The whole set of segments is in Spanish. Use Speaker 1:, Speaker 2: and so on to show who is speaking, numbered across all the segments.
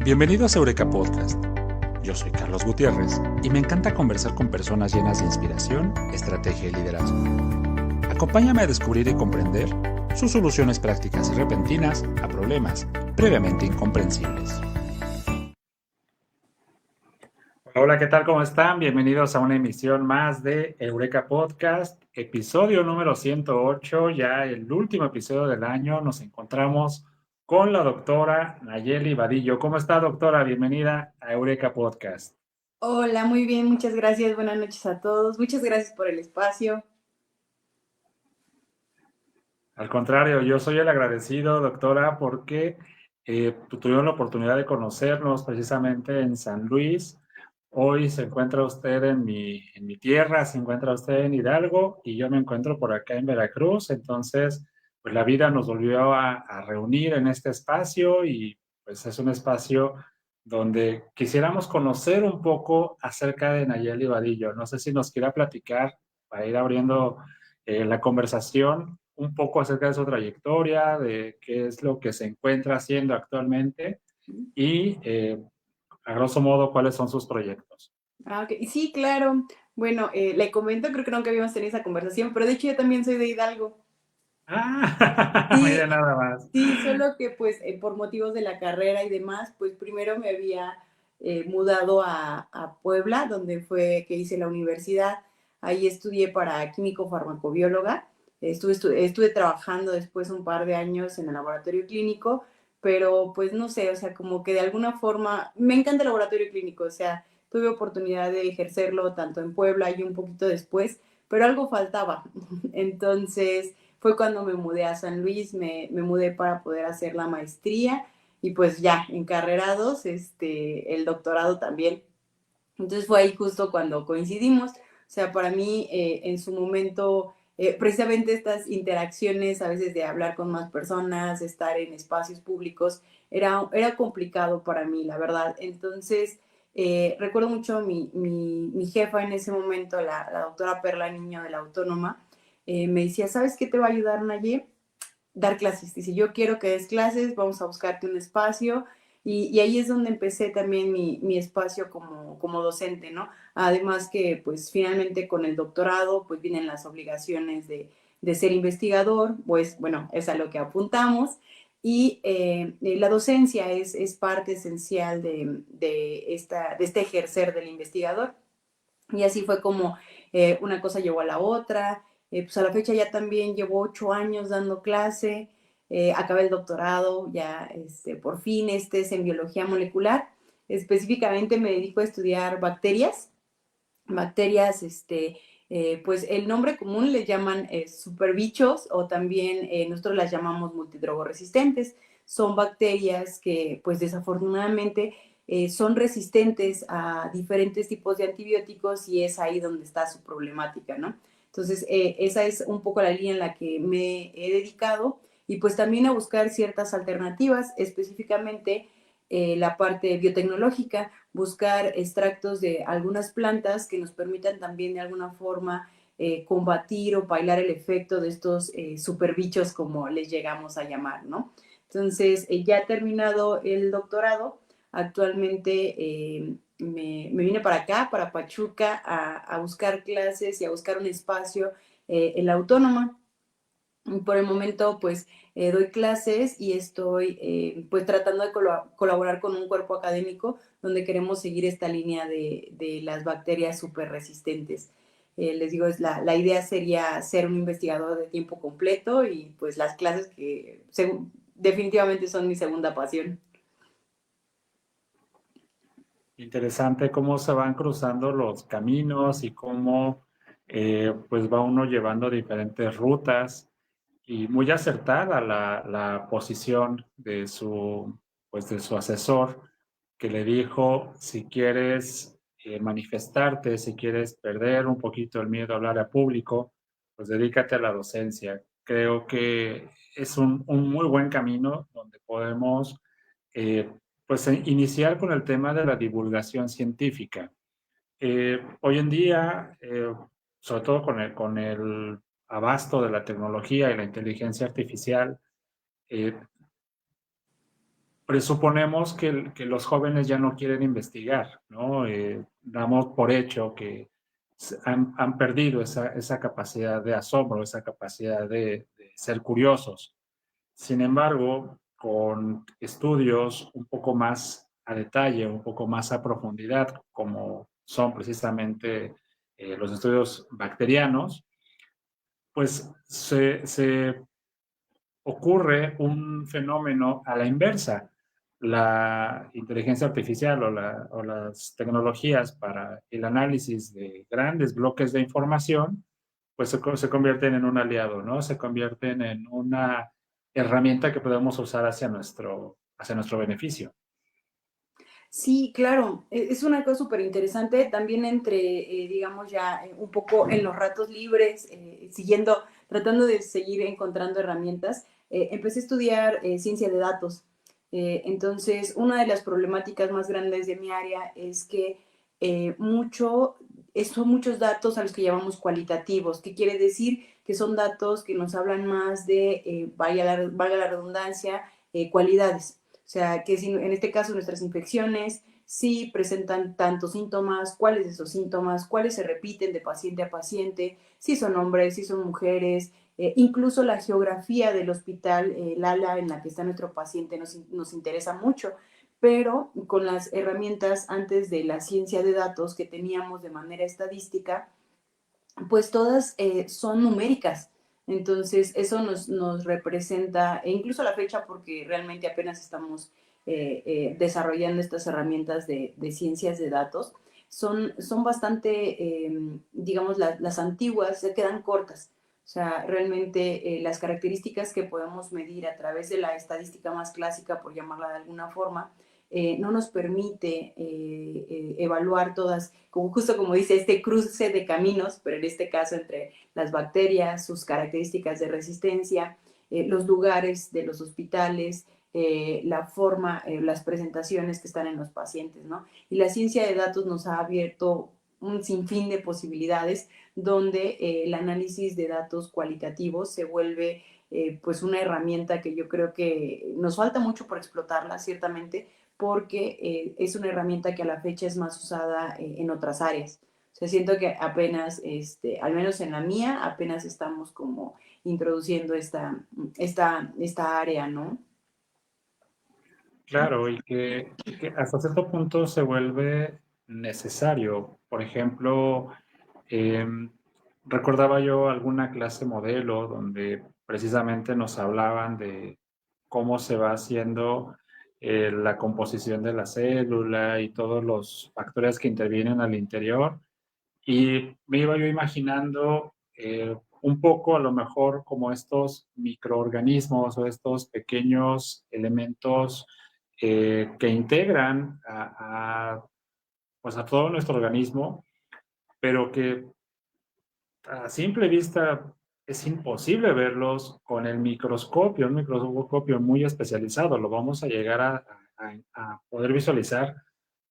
Speaker 1: Bienvenidos a Eureka Podcast. Yo soy Carlos Gutiérrez y me encanta conversar con personas llenas de inspiración, estrategia y liderazgo. Acompáñame a descubrir y comprender sus soluciones prácticas y repentinas a problemas previamente incomprensibles. Hola, ¿qué tal? ¿Cómo están? Bienvenidos a una emisión más de Eureka Podcast, episodio número 108, ya el último episodio del año. Nos encontramos con la doctora Nayeli Vadillo. ¿Cómo está, doctora? Bienvenida a Eureka Podcast.
Speaker 2: Hola, muy bien, muchas gracias. Buenas noches a todos. Muchas gracias por el espacio.
Speaker 1: Al contrario, yo soy el agradecido, doctora, porque tuvimos la oportunidad de conocernos precisamente en San Luis. Hoy se encuentra usted en mi tierra, se encuentra usted en Hidalgo y yo me encuentro por acá en Veracruz. Entonces, pues la vida nos volvió a reunir en este espacio y pues es un espacio donde quisiéramos conocer un poco acerca de Nayeli Vadillo. No sé si nos quiera platicar para ir abriendo la conversación un poco acerca de su trayectoria, de qué es lo que se encuentra haciendo actualmente y, a grosso modo, cuáles son sus proyectos.
Speaker 2: Ok. Sí, claro. Bueno, le comento, creo que nunca habíamos tenido esa conversación, pero de hecho yo también soy de Hidalgo.
Speaker 1: Ah,
Speaker 2: Sí,
Speaker 1: mire nada más.
Speaker 2: sí, solo que pues por motivos de la carrera y demás, pues primero me había mudado a Puebla, donde fue que hice la universidad. Ahí estudié para químico farmacobióloga. Estuve trabajando después un par de años en el laboratorio clínico, pero pues no sé, o sea, como que de alguna forma me encanta el laboratorio clínico, o sea, tuve oportunidad de ejercerlo tanto en Puebla y un poquito después, pero algo faltaba. Entonces fue cuando me mudé a San Luis, me mudé para poder hacer la maestría y pues ya, en carrera 2, el doctorado también. Entonces fue ahí justo cuando coincidimos. O sea, para mí en su momento, precisamente estas interacciones, a veces de hablar con más personas, estar en espacios públicos, era complicado para mí, la verdad. Entonces, recuerdo mucho mi jefa en ese momento, la doctora Perla Niño de la Autónoma, me decía, ¿sabes qué te va a ayudar, Naye? Dar clases. Dice, yo quiero que des clases, vamos a buscarte un espacio. Y ahí es donde empecé también mi espacio como docente, ¿no? Además que, pues, finalmente con el doctorado, pues, vienen las obligaciones de ser investigador, pues, bueno, es a lo que apuntamos. Y la docencia es parte esencial de este ejercer del investigador. Y así fue como una cosa llevó a la otra. Pues a la fecha ya también llevo 8 años dando clase, acabé el doctorado, ya por fin es en biología molecular. Específicamente me dedico a estudiar bacterias, pues el nombre común les llaman superbichos o también nosotros las llamamos multidrogoresistentes. Son bacterias que pues desafortunadamente son resistentes a diferentes tipos de antibióticos y es ahí donde está su problemática, ¿no? Entonces, esa es un poco la línea en la que me he dedicado y pues también a buscar ciertas alternativas, específicamente la parte biotecnológica, buscar extractos de algunas plantas que nos permitan también de alguna forma combatir o bailar el efecto de estos superbichos como les llegamos a llamar, ¿no? Entonces, ya he terminado el doctorado, actualmente me vine para acá, para Pachuca, a buscar clases y a buscar un espacio en la autónoma. Por el momento, pues, doy clases y estoy, pues, tratando de colaborar con un cuerpo académico donde queremos seguir esta línea de las bacterias súper resistentes. Les digo, la idea sería ser un investigador de tiempo completo y, pues, las clases que definitivamente son mi segunda pasión.
Speaker 1: Interesante cómo se van cruzando los caminos y cómo pues va uno llevando diferentes rutas y muy acertada la posición pues de su asesor que le dijo, si quieres manifestarte, si quieres perder un poquito el miedo a hablar a público, pues dedícate a la docencia. Creo que es un muy buen camino donde podemos eh, pues iniciar con el tema de la divulgación científica. Hoy en día, sobre todo con el abasto de la tecnología y la inteligencia artificial, eh, presuponemos que los jóvenes ya no quieren investigar, ¿no? Damos por hecho que han perdido esa capacidad de asombro, esa capacidad de ser curiosos. Sin embargo, con estudios un poco más a detalle, un poco más a profundidad, como son precisamente los estudios bacterianos, pues se ocurre un fenómeno a la inversa. La inteligencia artificial o las tecnologías para el análisis de grandes bloques de información, pues se convierten en un aliado, ¿no? Se convierten en una herramienta que podemos usar hacia nuestro beneficio.
Speaker 2: Sí, claro, es una cosa súper interesante también entre, digamos, ya un poco en los ratos libres, siguiendo, tratando de seguir encontrando herramientas. Empecé a estudiar ciencia de datos. Entonces, una de las problemáticas más grandes de mi área es que son muchos datos a los que llamamos cualitativos, que quiere decir que son datos que nos hablan más de, valga la redundancia, cualidades. O sea, que si en este caso nuestras infecciones sí presentan tantos síntomas, cuáles de esos síntomas, cuáles se repiten de paciente a paciente, si son hombres, si son mujeres, incluso la geografía del hospital, el ala en la que está nuestro paciente nos interesa mucho, pero con las herramientas antes de la ciencia de datos que teníamos de manera estadística, pues todas son numéricas. Entonces, eso nos representa, e incluso la fecha, porque realmente apenas estamos desarrollando estas herramientas de ciencias de datos, son bastante, digamos, las antiguas se quedan cortas. O sea, realmente las características que podemos medir a través de la estadística más clásica, por llamarla de alguna forma, no nos permite evaluar todas, como, justo como dice, este cruce de caminos, pero en este caso entre las bacterias, sus características de resistencia, los lugares de los hospitales, la forma, las presentaciones que están en los pacientes, ¿no? Y la ciencia de datos nos ha abierto un sinfín de posibilidades donde el análisis de datos cualitativos se vuelve pues una herramienta que yo creo que nos falta mucho por explotarla, ciertamente, porque es una herramienta que a la fecha es más usada en otras áreas. O sea, siento que apenas, al menos en la mía, apenas estamos como introduciendo esta área, ¿no?
Speaker 1: Claro, y que hasta cierto punto se vuelve necesario. Por ejemplo, eh, recordaba yo alguna clase modelo donde precisamente nos hablaban de cómo se va haciendo la composición de la célula y todos los factores que intervienen al interior. Y me iba yo imaginando un poco a lo mejor como estos microorganismos o estos pequeños elementos que integran pues a todo nuestro organismo, pero que a simple vista es imposible verlos con el microscopio, un microscopio muy especializado, lo vamos a llegar a poder visualizar,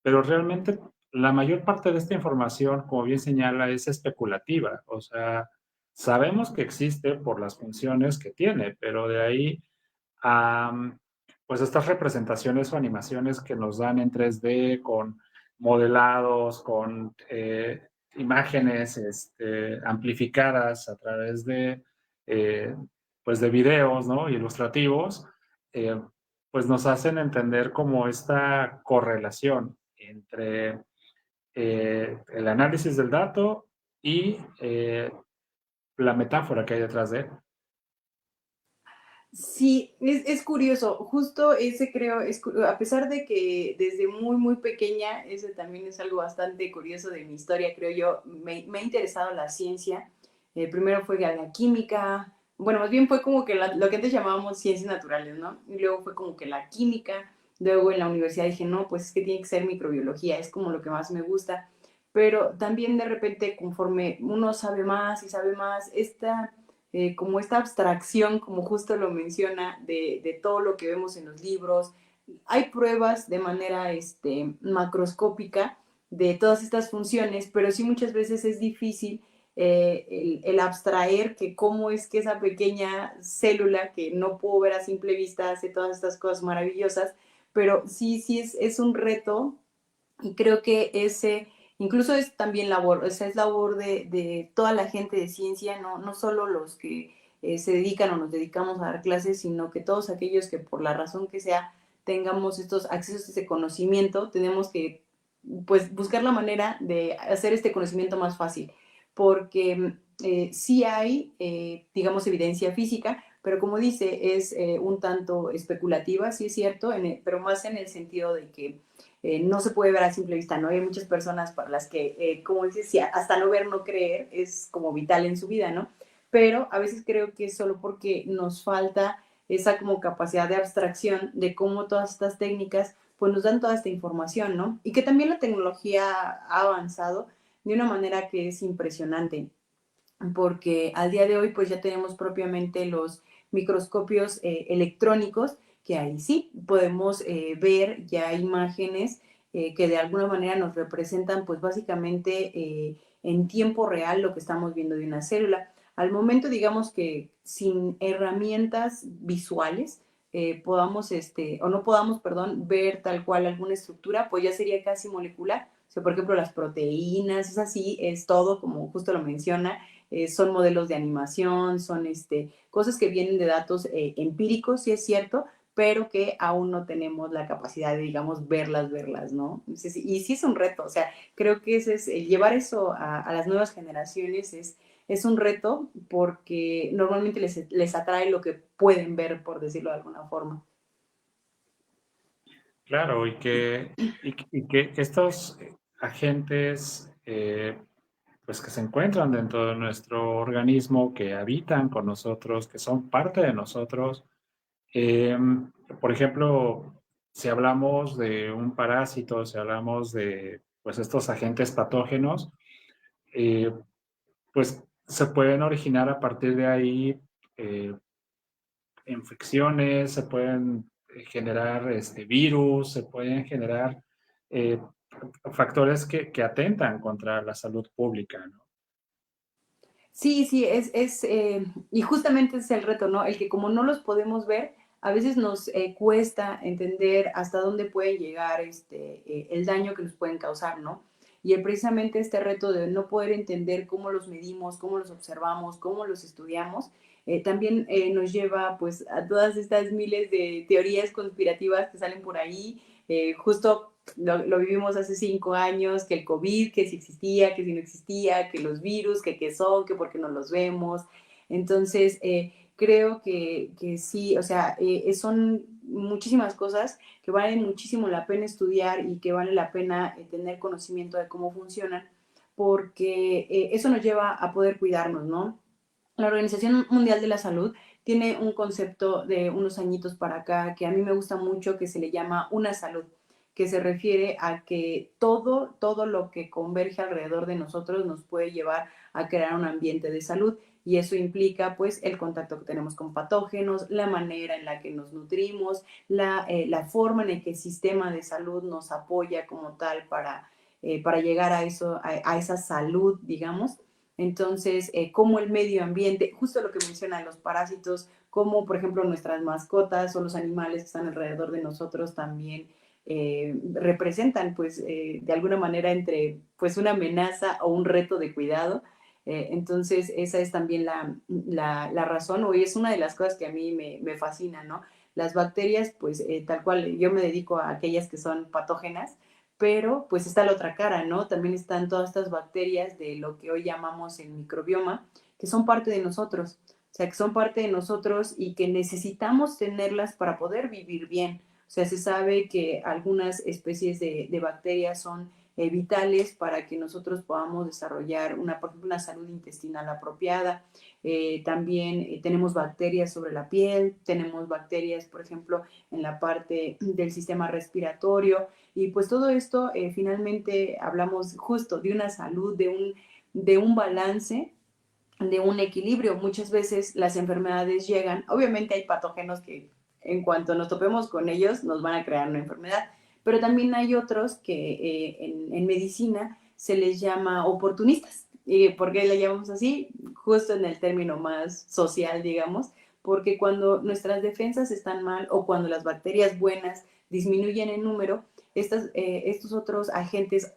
Speaker 1: pero realmente la mayor parte de esta información, como bien señala, es especulativa, o sea, sabemos que existe por las funciones que tiene, pero de ahí a pues estas representaciones o animaciones que nos dan en 3D con modelados, con imágenes amplificadas a través eh, pues de videos, ¿no? Ilustrativos, eh, pues nos hacen entender como esta correlación entre el análisis del dato y la metáfora que hay detrás de él.
Speaker 2: Sí, es curioso, justo ese creo, a pesar de que desde muy, muy pequeña, ese también es algo bastante curioso de mi historia, creo yo, me ha interesado la ciencia. Primero fue la química, bueno, más bien fue como que lo que antes llamábamos ciencias naturales, ¿no? Y luego fue como que la química, luego en la universidad dije, no, pues es que tiene que ser microbiología, es como lo que más me gusta, pero también de repente conforme uno sabe más y sabe más, como esta abstracción, como justo lo menciona, de todo lo que vemos en los libros. Hay pruebas de manera macroscópica de todas estas funciones, pero sí muchas veces es difícil el abstraer que cómo es que esa pequeña célula que no puedo ver a simple vista hace todas estas cosas maravillosas, pero sí es un reto y creo que ese incluso es también labor, o sea, es labor de toda la gente de ciencia, no solo los que se dedican o nos dedicamos a dar clases, sino que todos aquellos que por la razón que sea tengamos estos accesos a este conocimiento, tenemos que pues buscar la manera de hacer este conocimiento más fácil, porque sí hay, digamos, evidencia física, pero como dice, es un tanto especulativa, sí es cierto, pero más en el sentido de que no se puede ver a simple vista, ¿no? Hay muchas personas para las que, como dices, sí, hasta no ver, no creer, es como vital en su vida, ¿no? Pero a veces creo que es solo porque nos falta esa como capacidad de abstracción de cómo todas estas técnicas pues nos dan toda esta información, ¿no? Y que también la tecnología ha avanzado de una manera que es impresionante, porque al día de hoy pues ya tenemos propiamente los microscopios electrónicos, que ahí sí podemos ver ya imágenes que de alguna manera nos representan pues básicamente en tiempo real lo que estamos viendo de una célula. Al momento, digamos que sin herramientas visuales, podamos, o no podamos, perdón, ver tal cual alguna estructura, pues ya sería casi molecular. O sea, por ejemplo, las proteínas, es así, es todo, como justo lo menciona, son modelos de animación, son cosas que vienen de datos empíricos, sí es cierto, pero que aún no tenemos la capacidad de, digamos, verlas, ¿no? Entonces, y sí es un reto, o sea, creo que ese es, llevar eso a las nuevas generaciones es un reto porque normalmente les atrae lo que pueden ver, por decirlo de alguna forma.
Speaker 1: Claro, y que estos agentes pues que se encuentran dentro de nuestro organismo, que habitan con nosotros, que son parte de nosotros. Eh, por ejemplo, si hablamos de un parásito, si hablamos de pues, estos agentes patógenos, eh, pues se pueden originar a partir de ahí eh, infecciones, se pueden generar virus, se pueden generar eh, factores que atentan contra la salud pública, ¿no?
Speaker 2: Sí, y justamente ese es el reto, ¿no? El que como no los podemos ver, a veces nos cuesta entender hasta dónde puede llegar el daño que nos pueden causar, ¿no? Y precisamente este reto de no poder entender cómo los medimos, cómo los observamos, cómo los estudiamos, también nos lleva pues a todas estas miles de teorías conspirativas que salen por ahí, justo lo vivimos hace 5 años, que el COVID, que si existía, que si no existía, que los virus, que qué son, que por qué no los vemos. Entonces, creo que sí, o sea, son muchísimas cosas que valen muchísimo la pena estudiar y que vale la pena tener conocimiento de cómo funcionan, porque eso nos lleva a poder cuidarnos, ¿no? La Organización Mundial de la Salud tiene un concepto de unos añitos para acá que a mí me gusta mucho, que se le llama una salud, que se refiere a que todo lo que converge alrededor de nosotros nos puede llevar a crear un ambiente de salud. Y eso implica pues el contacto que tenemos con patógenos, la manera en la que nos nutrimos, la forma en la que el sistema de salud nos apoya como tal para llegar a eso, a esa salud, digamos. Entonces, cómo el medio ambiente, justo lo que mencionan los parásitos, como por ejemplo nuestras mascotas o los animales que están alrededor de nosotros también representan pues de alguna manera entre pues una amenaza o un reto de cuidado. Entonces, esa es también la razón, o es una de las cosas que a mí me fascina, ¿no? Las bacterias, pues tal cual, yo me dedico a aquellas que son patógenas, pero pues está la otra cara, ¿no? También están todas estas bacterias de lo que hoy llamamos el microbioma, que son parte de nosotros, o sea, que son parte de nosotros y que necesitamos tenerlas para poder vivir bien. O sea, se sabe que algunas especies de bacterias son vitales para que nosotros podamos desarrollar por ejemplo, una salud intestinal apropiada. También tenemos bacterias sobre la piel, tenemos bacterias, por ejemplo, en la parte del sistema respiratorio. Y pues todo esto finalmente hablamos justo de una salud, de un balance, de un equilibrio. Muchas veces las enfermedades llegan, obviamente hay patógenos que en cuanto nos topemos con ellos nos van a crear una enfermedad, pero también hay otros que en medicina se les llama oportunistas. ¿Y por qué le llamamos así? Justo en el término más social, digamos, porque cuando nuestras defensas están mal o cuando las bacterias buenas disminuyen en número, estos otros agentes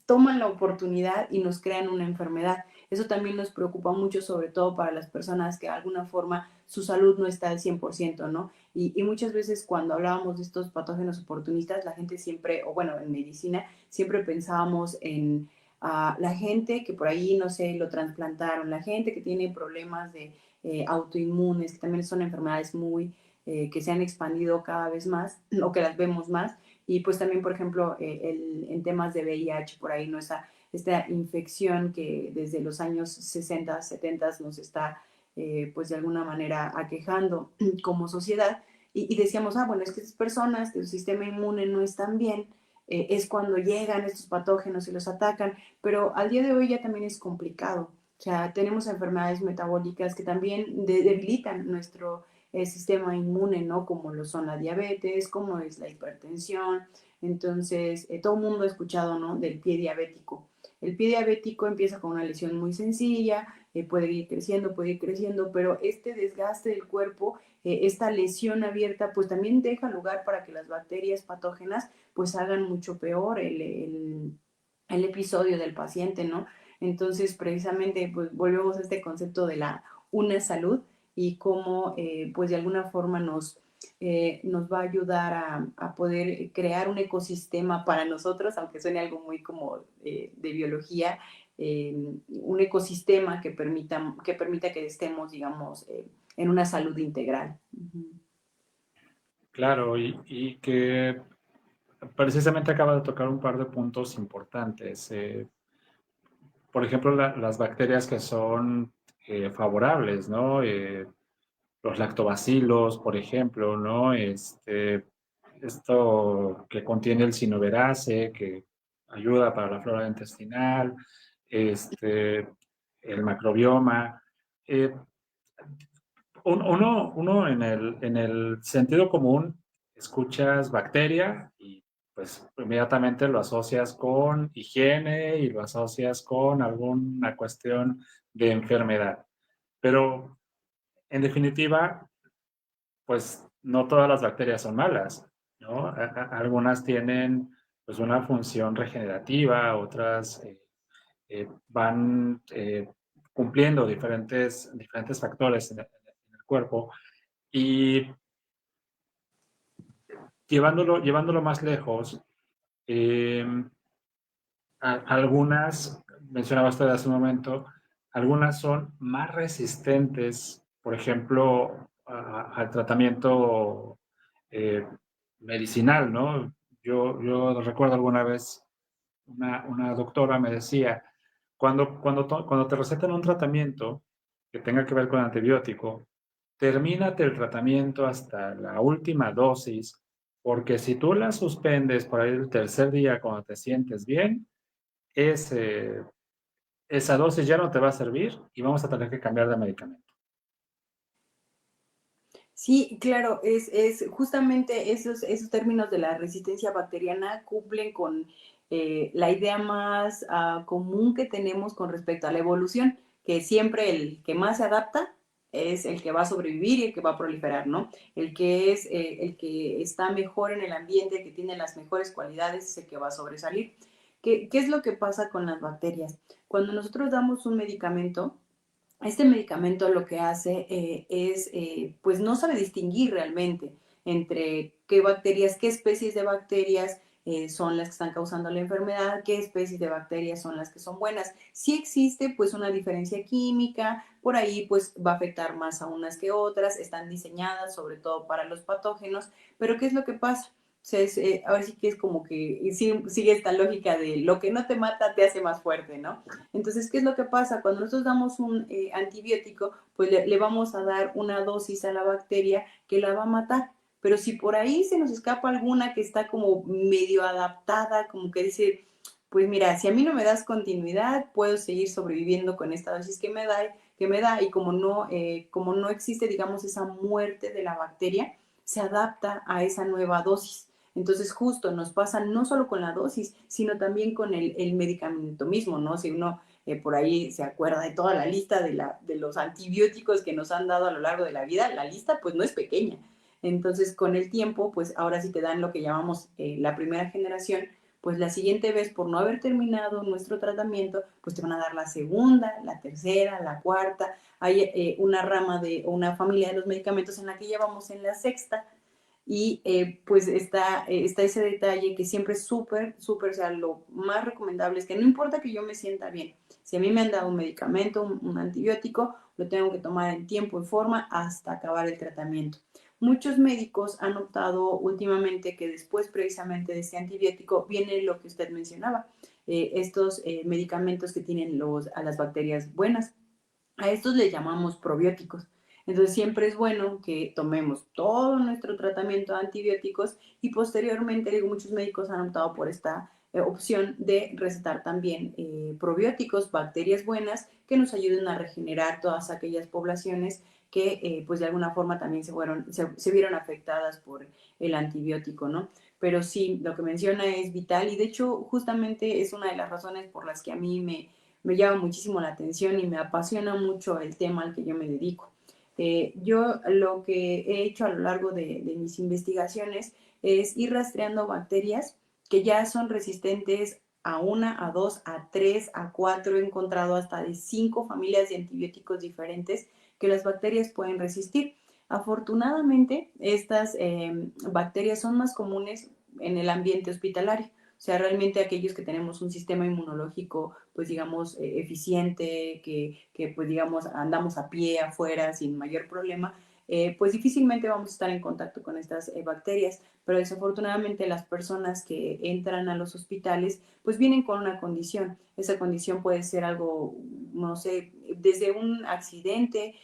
Speaker 2: toman la oportunidad y nos crean una enfermedad. Eso también nos preocupa mucho, sobre todo para las personas que de alguna forma su salud no está al 100%, ¿no? Y muchas veces cuando hablábamos de estos patógenos oportunistas, la gente siempre, o bueno, en medicina, siempre pensábamos en la gente que por ahí, no sé, lo trasplantaron, la gente que tiene problemas de autoinmunes, que también son enfermedades muy, que se han expandido cada vez más, o que las vemos más, y pues también, por ejemplo, en temas de VIH, por ahí, ¿no? Esta infección que desde los años 60, 70 nos está, pues de alguna manera aquejando como sociedad. Y decíamos, bueno, es que estas personas que su sistema inmune no están bien, es cuando llegan estos patógenos y los atacan, pero al día de hoy ya también es complicado. O sea, tenemos enfermedades metabólicas que también debilitan nuestro sistema inmune, ¿no? Como lo son la diabetes, como es la hipertensión. Entonces, todo el mundo ha escuchado, ¿no? Del pie diabético. El pie diabético empieza con una lesión muy sencilla, puede ir creciendo, pero este desgaste del cuerpo, esta lesión abierta, pues también deja lugar para que las bacterias patógenas pues hagan mucho peor el episodio del paciente, ¿no? Entonces, precisamente, pues volvemos a este concepto de la una salud y cómo, pues de alguna forma nos va a ayudar a poder crear un ecosistema para nosotros, aunque suene algo muy como de biología, un ecosistema que permita que estemos, digamos, en una salud integral. Uh-huh.
Speaker 1: Claro, y que precisamente acaba de tocar un par de puntos importantes. Por ejemplo, las bacterias que son favorables, ¿no? Los lactobacilos, por ejemplo, ¿no? Esto que contiene el sinoverase, que ayuda para la flora intestinal, el macrobioma. Eh, uno en el sentido común escuchas bacteria y pues inmediatamente lo asocias con higiene y lo asocias con alguna cuestión de enfermedad. Pero en definitiva, pues no todas las bacterias son malas, ¿no? Algunas tienen pues una función regenerativa, otras van cumpliendo diferentes factores en el cuerpo y llevándolo más lejos, eh, algunas, mencionaba usted hace un momento, algunas son más resistentes, por ejemplo, al tratamiento eh, medicinal, ¿no? Yo recuerdo alguna vez una doctora me decía, cuando te recetan un tratamiento que tenga que ver con antibiótico, termínate el tratamiento hasta la última dosis, porque si tú la suspendes por ahí el tercer día cuando te sientes bien, ese, esa dosis ya no te va a servir y vamos a tener que cambiar de medicamento.
Speaker 2: Sí, claro, es justamente esos términos de la resistencia bacteriana cumplen con la idea más común que tenemos con respecto a la evolución, que siempre el que más se adapta es el que va a sobrevivir y el que va a proliferar, ¿no? El que está mejor en el ambiente, que tiene las mejores cualidades, es el que va a sobresalir. ¿Qué es lo que pasa con las bacterias? Cuando nosotros damos un medicamento, este medicamento lo que hace es, pues no sabe distinguir realmente entre qué bacterias, qué especies de bacterias son las que están causando la enfermedad, qué especies de bacterias son las que son buenas. Si existe pues una diferencia química, por ahí pues va a afectar más a unas que otras, están diseñadas sobre todo para los patógenos, pero ¿qué es lo que pasa? O sea, ahora sí que es como que sigue esta lógica de lo que no te mata te hace más fuerte, ¿no? Entonces, ¿qué es lo que pasa? Cuando nosotros damos un antibiótico, pues le vamos a dar una dosis a la bacteria que la va a matar. Pero si por ahí se nos escapa alguna que está como medio adaptada, como que dice, pues mira, si a mí no me das continuidad, puedo seguir sobreviviendo con esta dosis que me da y como no existe, digamos, esa muerte de la bacteria, se adapta a esa nueva dosis. Entonces, justo nos pasa no solo con la dosis, sino también con el medicamento mismo, ¿no? Si uno por ahí se acuerda de toda la lista de los antibióticos que nos han dado a lo largo de la vida, la lista pues no es pequeña. Entonces, con el tiempo, pues ahora sí te dan lo que llamamos la primera generación, pues la siguiente vez, por no haber terminado nuestro tratamiento, pues te van a dar la segunda, la tercera, la cuarta. Hay una rama de o una familia de los medicamentos en la que ya vamos en la sexta y pues está ese detalle que siempre es súper, súper, o sea, lo más recomendable es que no importa que yo me sienta bien, si a mí me han dado un medicamento, un antibiótico, lo tengo que tomar en tiempo y forma hasta acabar el tratamiento. Muchos médicos han notado últimamente que después precisamente de este antibiótico viene lo que usted mencionaba, estos medicamentos que tienen a las bacterias buenas. A estos le llamamos probióticos. Entonces siempre es bueno que tomemos todo nuestro tratamiento de antibióticos y posteriormente, digo, muchos médicos han optado por esta opción de recetar también probióticos, bacterias buenas que nos ayuden a regenerar todas aquellas poblaciones que pues de alguna forma también se vieron afectadas por el antibiótico, ¿no? Pero sí, lo que menciona es vital y de hecho justamente es una de las razones por las que a mí me llama muchísimo la atención y me apasiona mucho el tema al que yo me dedico. Yo lo que he hecho a lo largo de mis investigaciones es ir rastreando bacterias que ya son resistentes a una, a dos, a tres, a cuatro. He encontrado hasta de 5 familias de antibióticos diferentes que las bacterias pueden resistir. Afortunadamente, estas bacterias son más comunes en el ambiente hospitalario. O sea, realmente aquellos que tenemos un sistema inmunológico, pues digamos, eficiente, que pues digamos, andamos a pie afuera sin mayor problema, pues difícilmente vamos a estar en contacto con estas bacterias. Pero desafortunadamente las personas que entran a los hospitales, pues vienen con una condición. Esa condición puede ser algo, no sé, desde un accidente,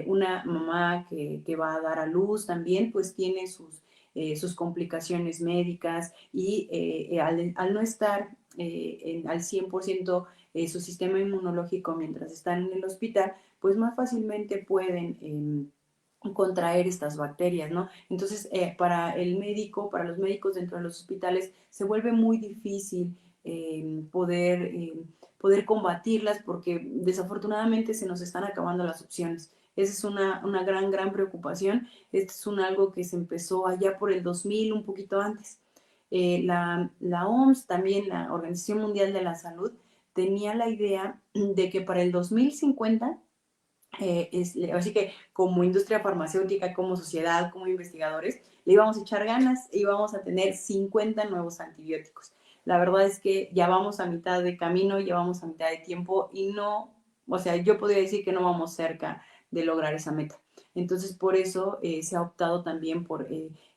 Speaker 2: una mamá que va a dar a luz también, pues tiene sus complicaciones médicas y al no estar al 100% su sistema inmunológico mientras están en el hospital, pues más fácilmente pueden contraer estas bacterias, ¿no? Entonces, para el médico, para los médicos dentro de los hospitales, se vuelve muy difícil poder combatirlas porque desafortunadamente se nos están acabando las opciones. Esa es una gran, gran preocupación. Este es algo que se empezó allá por el 2000, un poquito antes. La OMS, también la Organización Mundial de la Salud, tenía la idea de que para el 2050, así que como industria farmacéutica, como sociedad, como investigadores, le íbamos a echar ganas e íbamos a tener 50 nuevos antibióticos. La verdad es que ya vamos a mitad de camino, ya vamos a mitad de tiempo y no, o sea, yo podría decir que no vamos cerca de lograr esa meta. Entonces, por eso se ha optado también por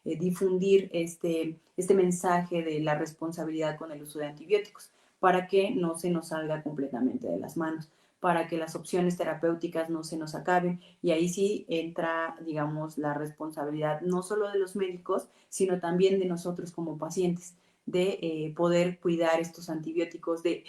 Speaker 2: difundir este mensaje de la responsabilidad con el uso de antibióticos para que no se nos salga completamente de las manos, para que las opciones terapéuticas no se nos acaben. Y ahí sí entra, digamos, la responsabilidad no solo de los médicos, sino también de nosotros como pacientes, de poder cuidar estos antibióticos, de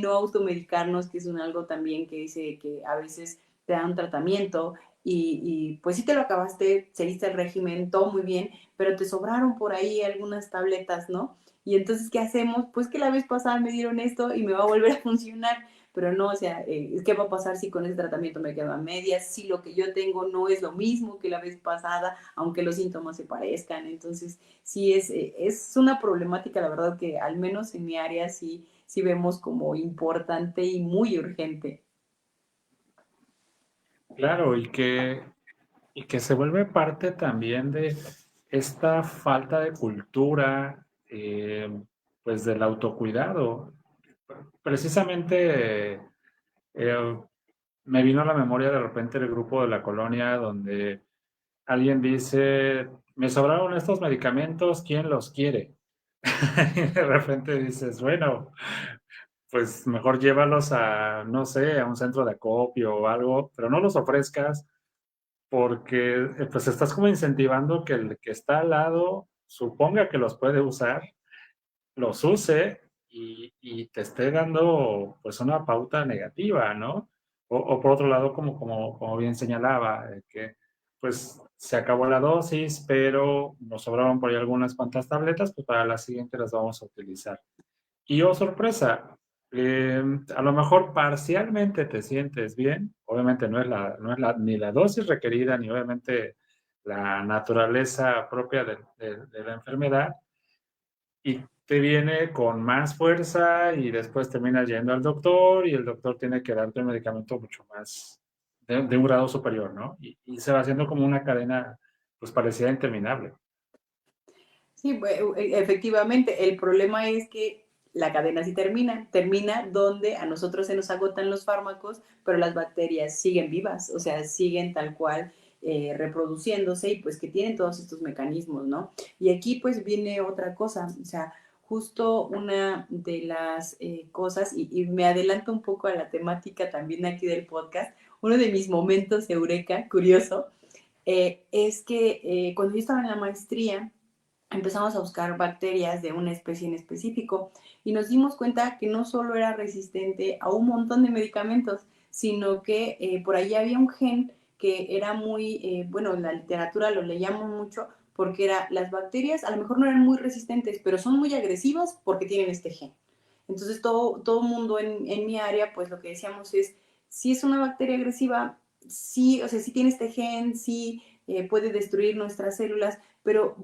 Speaker 2: no automedicarnos, que es algo también que dice que a veces te dan un tratamiento y pues sí te lo acabaste, seguiste el régimen, todo muy bien, pero te sobraron por ahí algunas tabletas, ¿no? Y entonces, ¿qué hacemos? Pues que la vez pasada me dieron esto y me va a volver a funcionar, pero no, o sea, ¿qué va a pasar si con ese tratamiento me quedo a medias? Si lo que yo tengo no es lo mismo que la vez pasada, aunque los síntomas se parezcan. Entonces, sí es una problemática, la verdad, que al menos en mi área sí vemos como importante y muy urgente.
Speaker 1: Claro, y que se vuelve parte también de esta falta de cultura, pues del autocuidado. Precisamente me vino a la memoria de repente el grupo de la colonia donde alguien dice, me sobraron estos medicamentos, ¿quién los quiere? Y de repente dices, bueno, pues mejor llévalos a, no sé, a un centro de acopio o algo, pero no los ofrezcas porque pues estás como incentivando que el que está al lado suponga que los puede usar, los use y te esté dando pues una pauta negativa, ¿no? O por otro lado, como bien señalaba, que pues se acabó la dosis, pero nos sobraron por ahí algunas cuantas tabletas, pues para la siguiente las vamos a utilizar. Y oh, sorpresa, a lo mejor parcialmente te sientes bien, obviamente no es ni la dosis requerida, ni obviamente la naturaleza propia de la enfermedad y te viene con más fuerza y después terminas yendo al doctor y el doctor tiene que darte un medicamento mucho más de un grado superior, ¿no? Y se va haciendo como una cadena, pues parecida interminable.
Speaker 2: Sí, efectivamente, el problema es que la cadena sí termina donde a nosotros se nos agotan los fármacos, pero las bacterias siguen vivas, o sea, siguen tal cual reproduciéndose y pues que tienen todos estos mecanismos, ¿no? Y aquí pues viene otra cosa, o sea, justo una de las cosas, y me adelanto un poco a la temática también aquí del podcast, uno de mis momentos eureka, curioso, es que cuando yo estaba en la maestría, empezamos a buscar bacterias de una especie en específico y nos dimos cuenta que no solo era resistente a un montón de medicamentos, sino que por ahí había un gen que era muy, bueno, en la literatura lo leíamos mucho porque era, las bacterias a lo mejor no eran muy resistentes, pero son muy agresivas porque tienen este gen. Entonces todo mundo en mi área, pues lo que decíamos es, si es una bacteria agresiva, sí, o sea, sí tiene este gen, sí puede destruir nuestras células, pero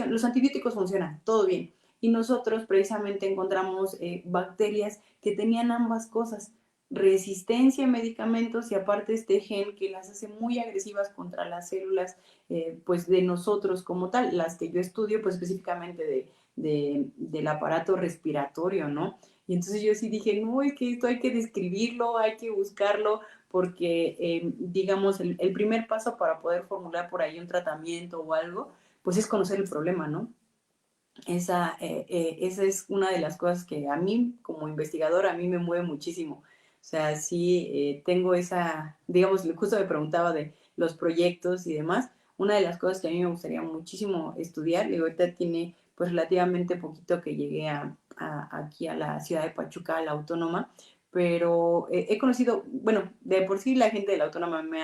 Speaker 2: los antibióticos funcionan, todo bien. Y nosotros precisamente encontramos bacterias que tenían ambas cosas, resistencia a medicamentos y aparte este gen que las hace muy agresivas contra las células pues de nosotros como tal, las que yo estudio pues específicamente del aparato respiratorio, ¿no? Y entonces yo sí dije, no, es que esto hay que describirlo, hay que buscarlo, porque digamos el primer paso para poder formular por ahí un tratamiento o algo, pues es conocer el problema, ¿no? Esa es una de las cosas que a mí, como investigadora, a mí me mueve muchísimo. O sea, sí tengo esa, digamos, justo me preguntaba de los proyectos y demás. Una de las cosas que a mí me gustaría muchísimo estudiar, y ahorita tiene pues relativamente poquito que llegué aquí a la ciudad de Pachuca, a la Autónoma, pero he conocido, bueno, de por sí la gente de la Autónoma me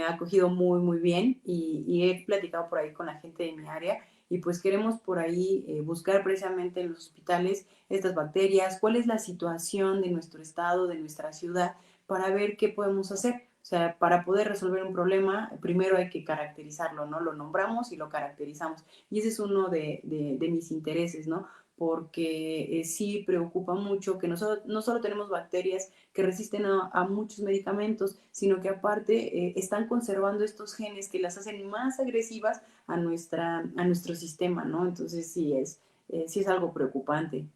Speaker 2: ha acogido muy, muy bien y he platicado por ahí con la gente de mi área y pues queremos por ahí buscar precisamente en los hospitales estas bacterias, cuál es la situación de nuestro estado, de nuestra ciudad, para ver qué podemos hacer. O sea, para poder resolver un problema, primero hay que caracterizarlo, ¿no? Lo nombramos y lo caracterizamos. Y ese es uno de mis intereses, ¿no? Porque sí preocupa mucho que no solo tenemos bacterias que resisten a muchos medicamentos, sino que aparte están conservando estos genes que las hacen más agresivas a nuestro sistema, ¿no? Entonces sí es algo preocupante.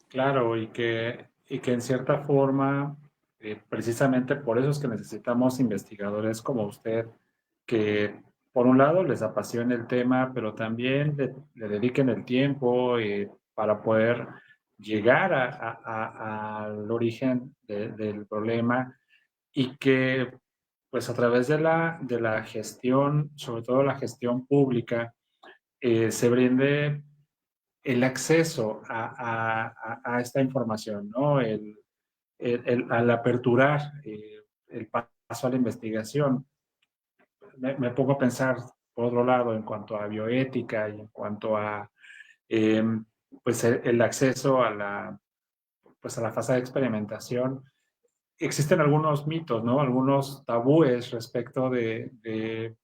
Speaker 1: Claro, y que en cierta forma, precisamente por eso es que necesitamos investigadores como usted, que por un lado les apasione el tema, pero también le dediquen el tiempo para poder llegar al origen del problema y que pues a través de la gestión, sobre todo la gestión pública, se brinde el acceso a esta información, ¿no? Al aperturar el paso a la investigación, me pongo a pensar, por otro lado, en cuanto a bioética y en cuanto a eh, pues el acceso pues a la fase de experimentación. Existen algunos mitos, ¿no? Algunos tabúes respecto de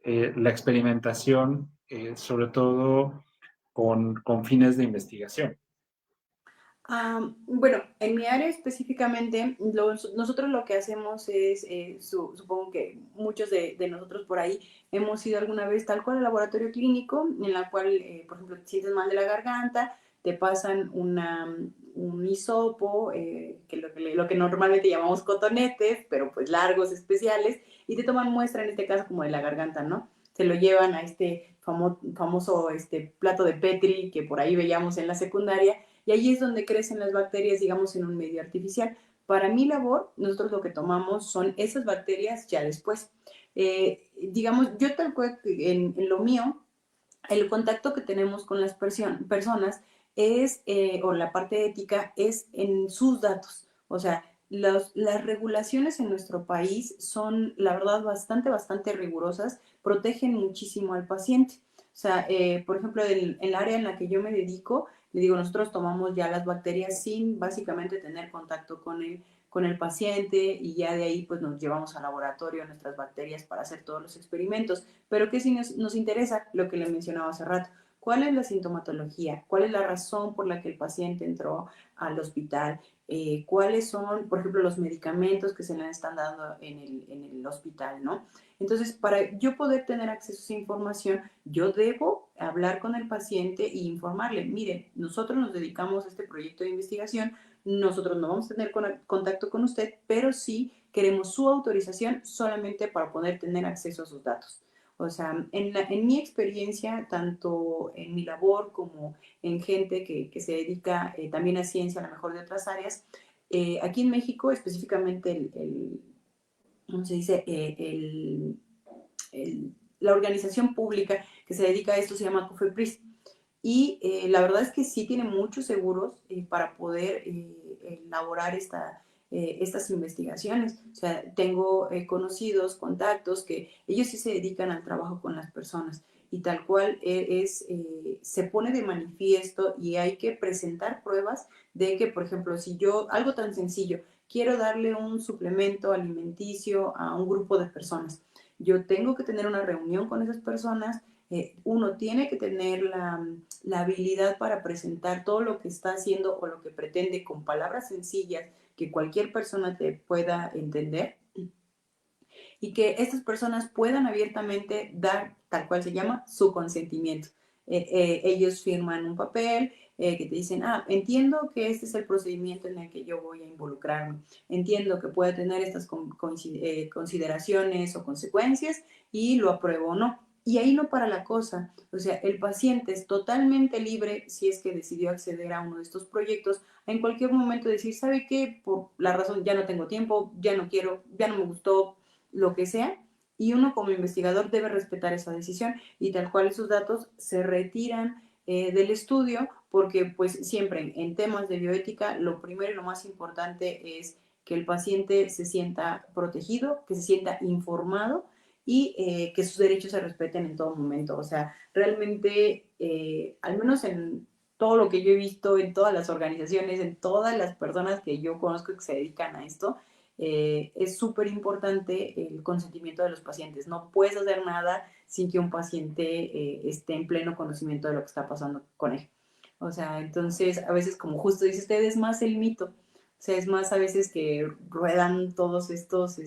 Speaker 1: la experimentación, sobre todo con fines de investigación.
Speaker 2: Bueno, en mi área específicamente, nosotros lo que hacemos es, supongo que muchos de nosotros por ahí hemos ido alguna vez tal cual al laboratorio clínico, en la cual, por ejemplo, te sientes mal de la garganta, te pasan un hisopo, lo que normalmente llamamos cotonetes, pero pues largos, especiales, y te toman muestra, en este caso, como de la garganta, ¿no? Se lo llevan a este famoso plato de Petri que por ahí veíamos en la secundaria, y ahí es donde crecen las bacterias, digamos, en un medio artificial. Para mi labor, nosotros lo que tomamos son esas bacterias ya después. Digamos, yo tal cual en lo mío, el contacto que tenemos con las personas es, o la parte ética, es en sus datos. O sea, las regulaciones en nuestro país son, la verdad, bastante rigurosas, protegen muchísimo al paciente. O sea, por ejemplo, en el área en la que yo me dedico, Le digo, nosotros tomamos ya las bacterias sin básicamente tener contacto con el paciente y ya de ahí pues nos llevamos al laboratorio nuestras bacterias para hacer todos los experimentos. Pero ¿qué sí nos interesa? Lo que le mencionaba hace rato. ¿Cuál es la sintomatología? ¿Cuál es la razón por la que el paciente entró al hospital? ¿Cuáles son, por ejemplo, los medicamentos que se le están dando en el hospital, ¿no? Entonces, para yo poder tener acceso a esa información, yo debo hablar con el paciente e informarle, mire, nosotros nos dedicamos a este proyecto de investigación, nosotros no vamos a tener contacto con usted, pero sí queremos su autorización solamente para poder tener acceso a sus datos. O sea, en mi experiencia, tanto en mi labor como en gente que se dedica también a ciencia, a lo mejor de otras áreas, aquí en México, específicamente ¿cómo se dice? La organización pública que se dedica a esto se llama COFEPRIS. Y la verdad es que sí tiene muchos seguros para poder elaborar estas investigaciones. O sea, tengo conocidos, contactos, que ellos sí se dedican al trabajo con las personas y tal cual se pone de manifiesto y hay que presentar pruebas de que, por ejemplo, si yo, algo tan sencillo, quiero darle un suplemento alimenticio a un grupo de personas, yo tengo que tener una reunión con esas personas, uno tiene que tener la habilidad para presentar todo lo que está haciendo o lo que pretende con palabras sencillas que cualquier persona te pueda entender y que estas personas puedan abiertamente dar, tal cual se llama, su consentimiento. Ellos firman un papel que te dicen, entiendo que este es el procedimiento en el que yo voy a involucrarme, entiendo que puede tener estas consideraciones o consecuencias y lo apruebo o no. Y ahí no para la cosa, o sea, el paciente es totalmente libre si es que decidió acceder a uno de estos proyectos, en cualquier momento decir, ¿sabe qué? Por la razón, ya no tengo tiempo, ya no quiero, ya no me gustó, lo que sea, y uno como investigador debe respetar esa decisión y tal cual esos datos se retiran del estudio porque pues siempre en temas de bioética lo primero y lo más importante es que el paciente se sienta protegido, que se sienta informado y que sus derechos se respeten en todo momento. O sea, realmente, al menos en todo lo que yo he visto, en todas las organizaciones, en todas las personas que yo conozco que se dedican a esto, es súper importante el consentimiento de los pacientes. No puedes hacer nada sin que un paciente esté en pleno conocimiento de lo que está pasando con él. O sea, entonces a veces, como justo dice usted, es más el mito. O sea, es más a veces que ruedan todos estos,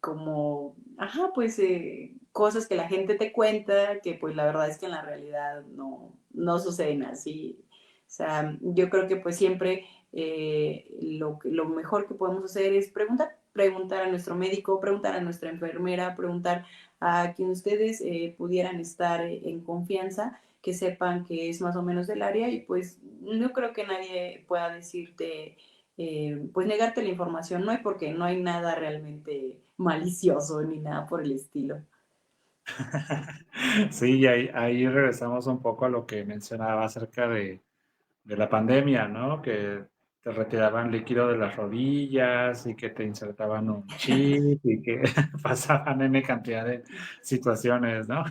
Speaker 2: como, pues cosas que la gente te cuenta, que pues la verdad es que en la realidad no suceden así. O sea, yo creo que pues siempre lo mejor que podemos hacer es preguntar a nuestro médico, preguntar a nuestra enfermera, preguntar a quien ustedes pudieran estar en confianza, que sepan que es más o menos del área y pues no creo que nadie pueda decirte, pues negarte la información, no hay porque no hay nada realmente malicioso ni nada por el estilo.
Speaker 1: Sí, y ahí regresamos un poco a lo que mencionaba acerca de la pandemia, ¿no? Que te retiraban líquido de las rodillas y que te insertaban un chip y que pasaban N cantidad de situaciones, ¿no?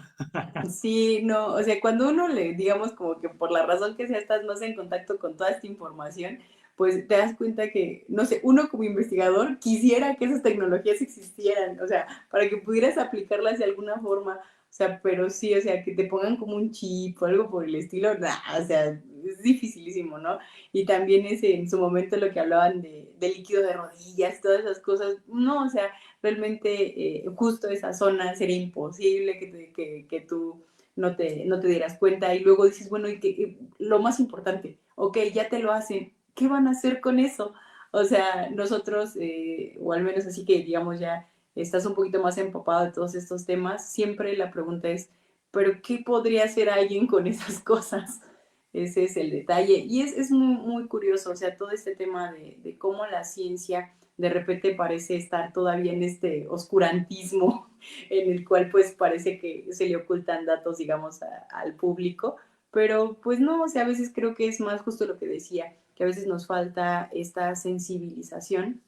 Speaker 2: Sí, no, o sea, cuando uno le, digamos, como que por la razón que sea, estás más en contacto con toda esta información, pues te das cuenta que, no sé, uno como investigador quisiera que esas tecnologías existieran, o sea, para que pudieras aplicarlas de alguna forma, o sea, pero sí, o sea, que te pongan como un chip o algo por el estilo, nah, o sea, es dificilísimo, ¿no? Y también ese, en su momento lo que hablaban de líquido de rodillas, todas esas cosas, no, o sea, realmente justo esa zona sería imposible que tú no te dieras cuenta y luego dices, bueno, y que lo más importante, ok, ya te lo hacen, ¿qué van a hacer con eso? O sea, nosotros, o al menos así que digamos ya estás un poquito más empapado de todos estos temas, siempre la pregunta es, ¿pero qué podría hacer alguien con esas cosas? Ese es el detalle. Y es muy, muy curioso, o sea, todo este tema de cómo la ciencia de repente parece estar todavía en este oscurantismo en el cual pues parece que se le ocultan datos, digamos, al público, pero pues no, o sea, a veces creo que es más justo lo que decía, que a veces nos falta esta sensibilización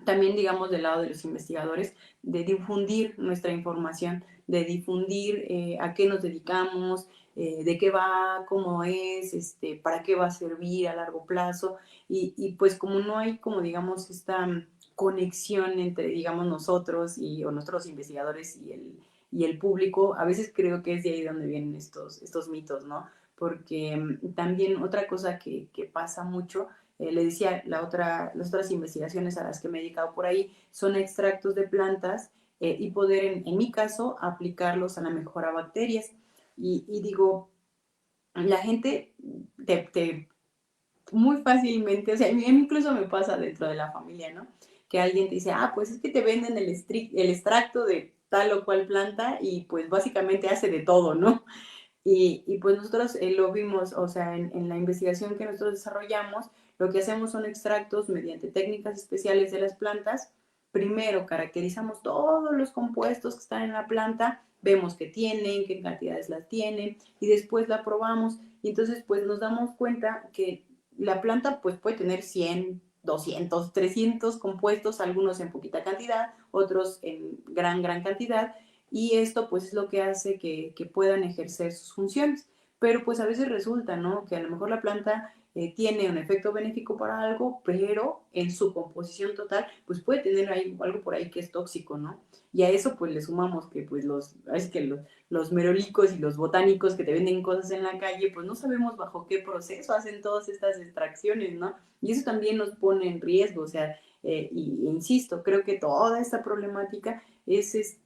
Speaker 2: también, digamos, del lado de los investigadores, de difundir nuestra información, de difundir a qué nos dedicamos, de qué va, cómo es, para qué va a servir a largo plazo. Y pues como no hay como digamos esta conexión entre digamos nosotros o nuestros investigadores y el público, a veces creo que es de ahí donde vienen estos mitos, ¿no? Porque también otra cosa que pasa mucho, le decía, las otras investigaciones a las que me he dedicado por ahí son extractos de plantas y poder, en mi caso, aplicarlos a la mejora bacterias. Y digo, la gente muy fácilmente, o sea, a mí incluso me pasa dentro de la familia, ¿no? Que alguien te dice, ah, pues es que te venden el extracto de tal o cual planta y pues básicamente hace de todo, ¿no? Y pues nosotros lo vimos, o sea, en la investigación que nosotros desarrollamos, lo que hacemos son extractos mediante técnicas especiales de las plantas. Primero caracterizamos todos los compuestos que están en la planta, vemos qué tienen, qué cantidades las tienen, y después la probamos. Y entonces pues nos damos cuenta que la planta pues puede tener 100, 200, 300 compuestos, algunos en poquita cantidad, otros en gran cantidad, y esto pues es lo que hace que puedan ejercer sus funciones. Pero pues a veces resulta, ¿no? Que a lo mejor la planta tiene un efecto benéfico para algo, pero en su composición total pues puede tener algo por ahí que es tóxico, ¿no? Y a eso pues le sumamos que pues los merolicos y los botánicos que te venden cosas en la calle, pues no sabemos bajo qué proceso hacen todas estas extracciones, ¿no? Y eso también nos pone en riesgo, o sea, insisto, creo que toda esta problemática es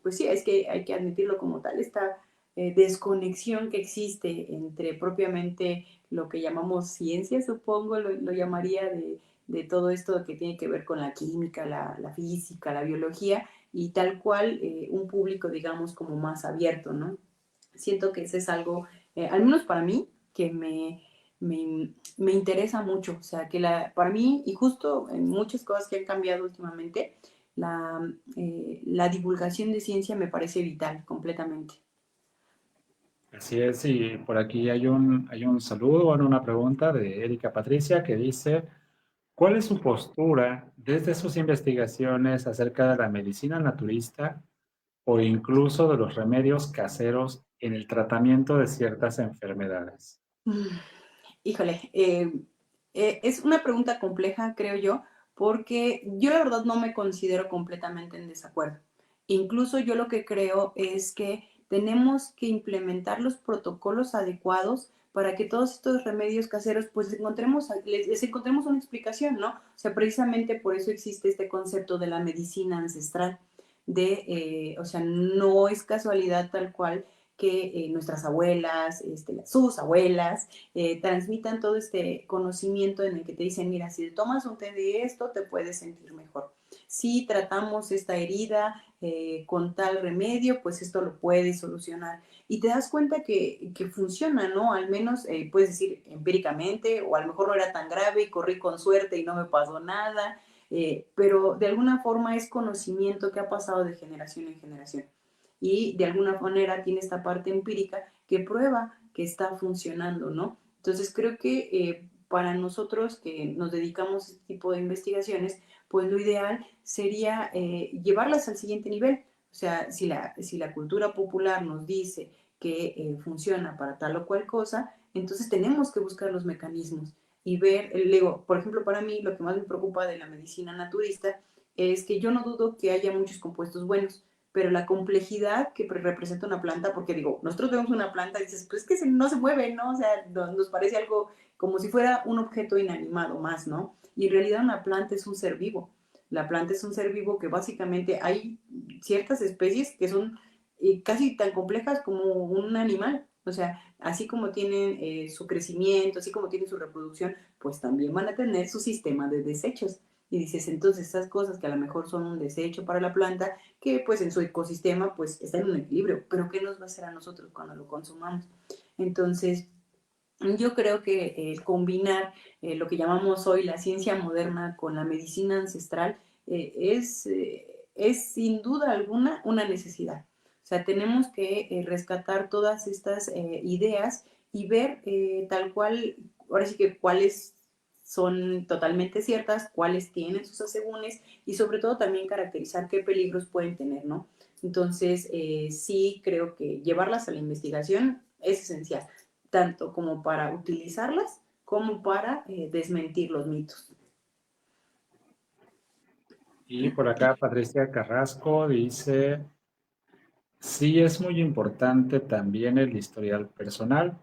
Speaker 2: pues sí, es que hay que admitirlo como tal, esta desconexión que existe entre propiamente lo que llamamos ciencia, supongo, lo llamaría de todo esto que tiene que ver con la química, la física, la biología, y tal cual un público, digamos, como más abierto, ¿no? Siento que ese es algo, al menos para mí, que me interesa mucho, o sea, que para mí, y justo en muchas cosas que han cambiado últimamente, la divulgación de ciencia me parece vital completamente.
Speaker 1: Así es, y por aquí hay un saludo, bueno, una pregunta de Erika Patricia que dice, ¿cuál es su postura desde sus investigaciones acerca de la medicina naturista o incluso de los remedios caseros en el tratamiento de ciertas enfermedades?
Speaker 2: Mm, Híjole, es una pregunta compleja, creo yo, porque yo la verdad no me considero completamente en desacuerdo. Incluso yo lo que creo es que tenemos que implementar los protocolos adecuados para que todos estos remedios caseros pues les encontremos una explicación, ¿no? O sea, precisamente por eso existe este concepto de la medicina ancestral, o sea, no es casualidad tal cual que nuestras abuelas, sus abuelas, transmitan todo este conocimiento en el que te dicen, mira, si tomas un té de esto, te puedes sentir mejor. Si tratamos esta herida con tal remedio, pues esto lo puede solucionar. Y te das cuenta que funciona, ¿no? Al menos puedes decir empíricamente, o a lo mejor no era tan grave y corrí con suerte y no me pasó nada, pero de alguna forma es conocimiento que ha pasado de generación en generación. Y de alguna manera tiene esta parte empírica que prueba que está funcionando, ¿no? Entonces creo que para nosotros que nos dedicamos a este tipo de investigaciones, pues lo ideal sería llevarlas al siguiente nivel. O sea, si la cultura popular nos dice que funciona para tal o cual cosa, entonces tenemos que buscar los mecanismos y ver, digo, por ejemplo, para mí lo que más me preocupa de la medicina naturista es que yo no dudo que haya muchos compuestos buenos, pero la complejidad que representa una planta, porque digo, nosotros vemos una planta y dices, pues es que no se mueve, ¿no? O sea, nos parece algo como si fuera un objeto inanimado más, ¿no? Y en realidad una planta es un ser vivo. La planta es un ser vivo que básicamente hay ciertas especies que son casi tan complejas como un animal. O sea, así como tienen su crecimiento, así como tienen su reproducción, pues también van a tener su sistema de desechos. Y dices, entonces esas cosas que a lo mejor son un desecho para la planta, que pues en su ecosistema pues está en un equilibrio, pero ¿qué nos va a hacer a nosotros cuando lo consumamos? Entonces, yo creo que combinar lo que llamamos hoy la ciencia moderna con la medicina ancestral es sin duda alguna una necesidad. O sea, tenemos que rescatar todas estas ideas y ver tal cual, ahora sí que cuáles son totalmente ciertas, cuáles tienen sus asegúnes y sobre todo también caracterizar qué peligros pueden tener, ¿no? Entonces, sí creo que llevarlas a la investigación es esencial, tanto como para utilizarlas como para desmentir los mitos.
Speaker 1: Y por acá Patricia Carrasco dice, sí es muy importante también el historial personal,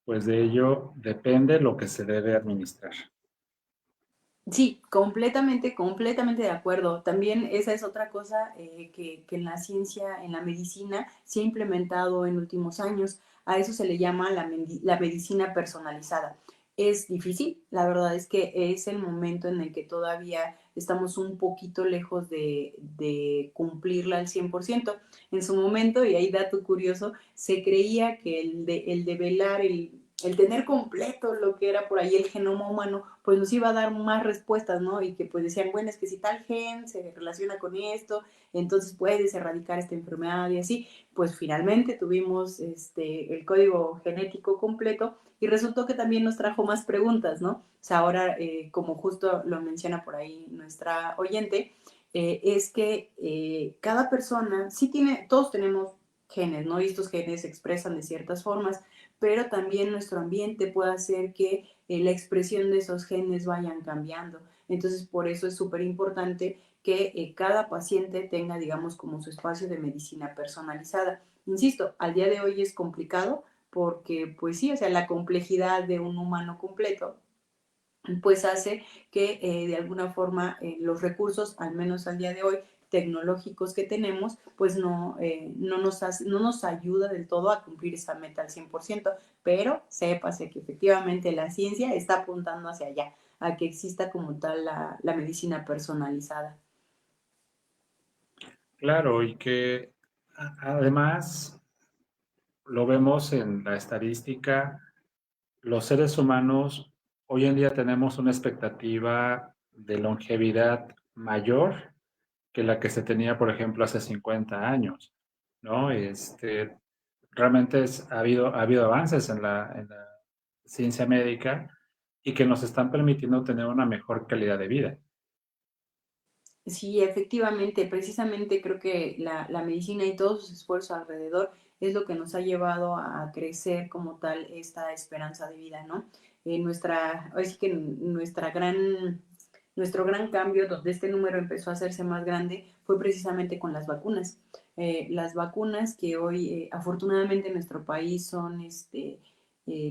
Speaker 1: pues de ello depende lo que se debe administrar.
Speaker 2: Sí, completamente, completamente de acuerdo. También esa es otra cosa que en la ciencia, en la medicina, se ha implementado en últimos años. A eso se le llama la medicina personalizada. Es difícil, la verdad es que es el momento en el que todavía estamos un poquito lejos de cumplirla al 100%. En su momento, y ahí dato curioso, se creía que el develar el tener completo lo que era por ahí el genoma humano, pues nos iba a dar más respuestas, ¿no? Y que pues decían, bueno, es que si tal gen se relaciona con esto, entonces puedes erradicar esta enfermedad y así. Pues finalmente tuvimos el código genético completo y resultó que también nos trajo más preguntas, ¿no? O sea, ahora, como justo lo menciona por ahí nuestra oyente, es que cada persona sí tiene, todos tenemos genes, ¿no? Y estos genes se expresan de ciertas formas, pero también nuestro ambiente puede hacer que la expresión de esos genes vayan cambiando. Entonces, por eso es súper importante que cada paciente tenga, digamos, como su espacio de medicina personalizada. Insisto, al día de hoy es complicado porque, pues sí, o sea, la complejidad de un humano completo pues hace que de alguna forma los recursos, al menos al día de hoy, tecnológicos que tenemos, pues no nos ayuda del todo a cumplir esa meta al 100%, pero sépase que efectivamente la ciencia está apuntando hacia allá, a que exista como tal la medicina personalizada.
Speaker 1: Claro, y que además lo vemos en la estadística, los seres humanos hoy en día tenemos una expectativa de longevidad mayor que la que se tenía, por ejemplo, hace 50 años, ¿no? Realmente ha habido avances en la ciencia médica y que nos están permitiendo tener una mejor calidad de vida.
Speaker 2: Sí, efectivamente, precisamente creo que la medicina y todos sus esfuerzos alrededor es lo que nos ha llevado a crecer como tal esta esperanza de vida, ¿no? Así que nuestro gran cambio, donde este número empezó a hacerse más grande, fue precisamente con las vacunas. Las vacunas que hoy, afortunadamente en nuestro país son,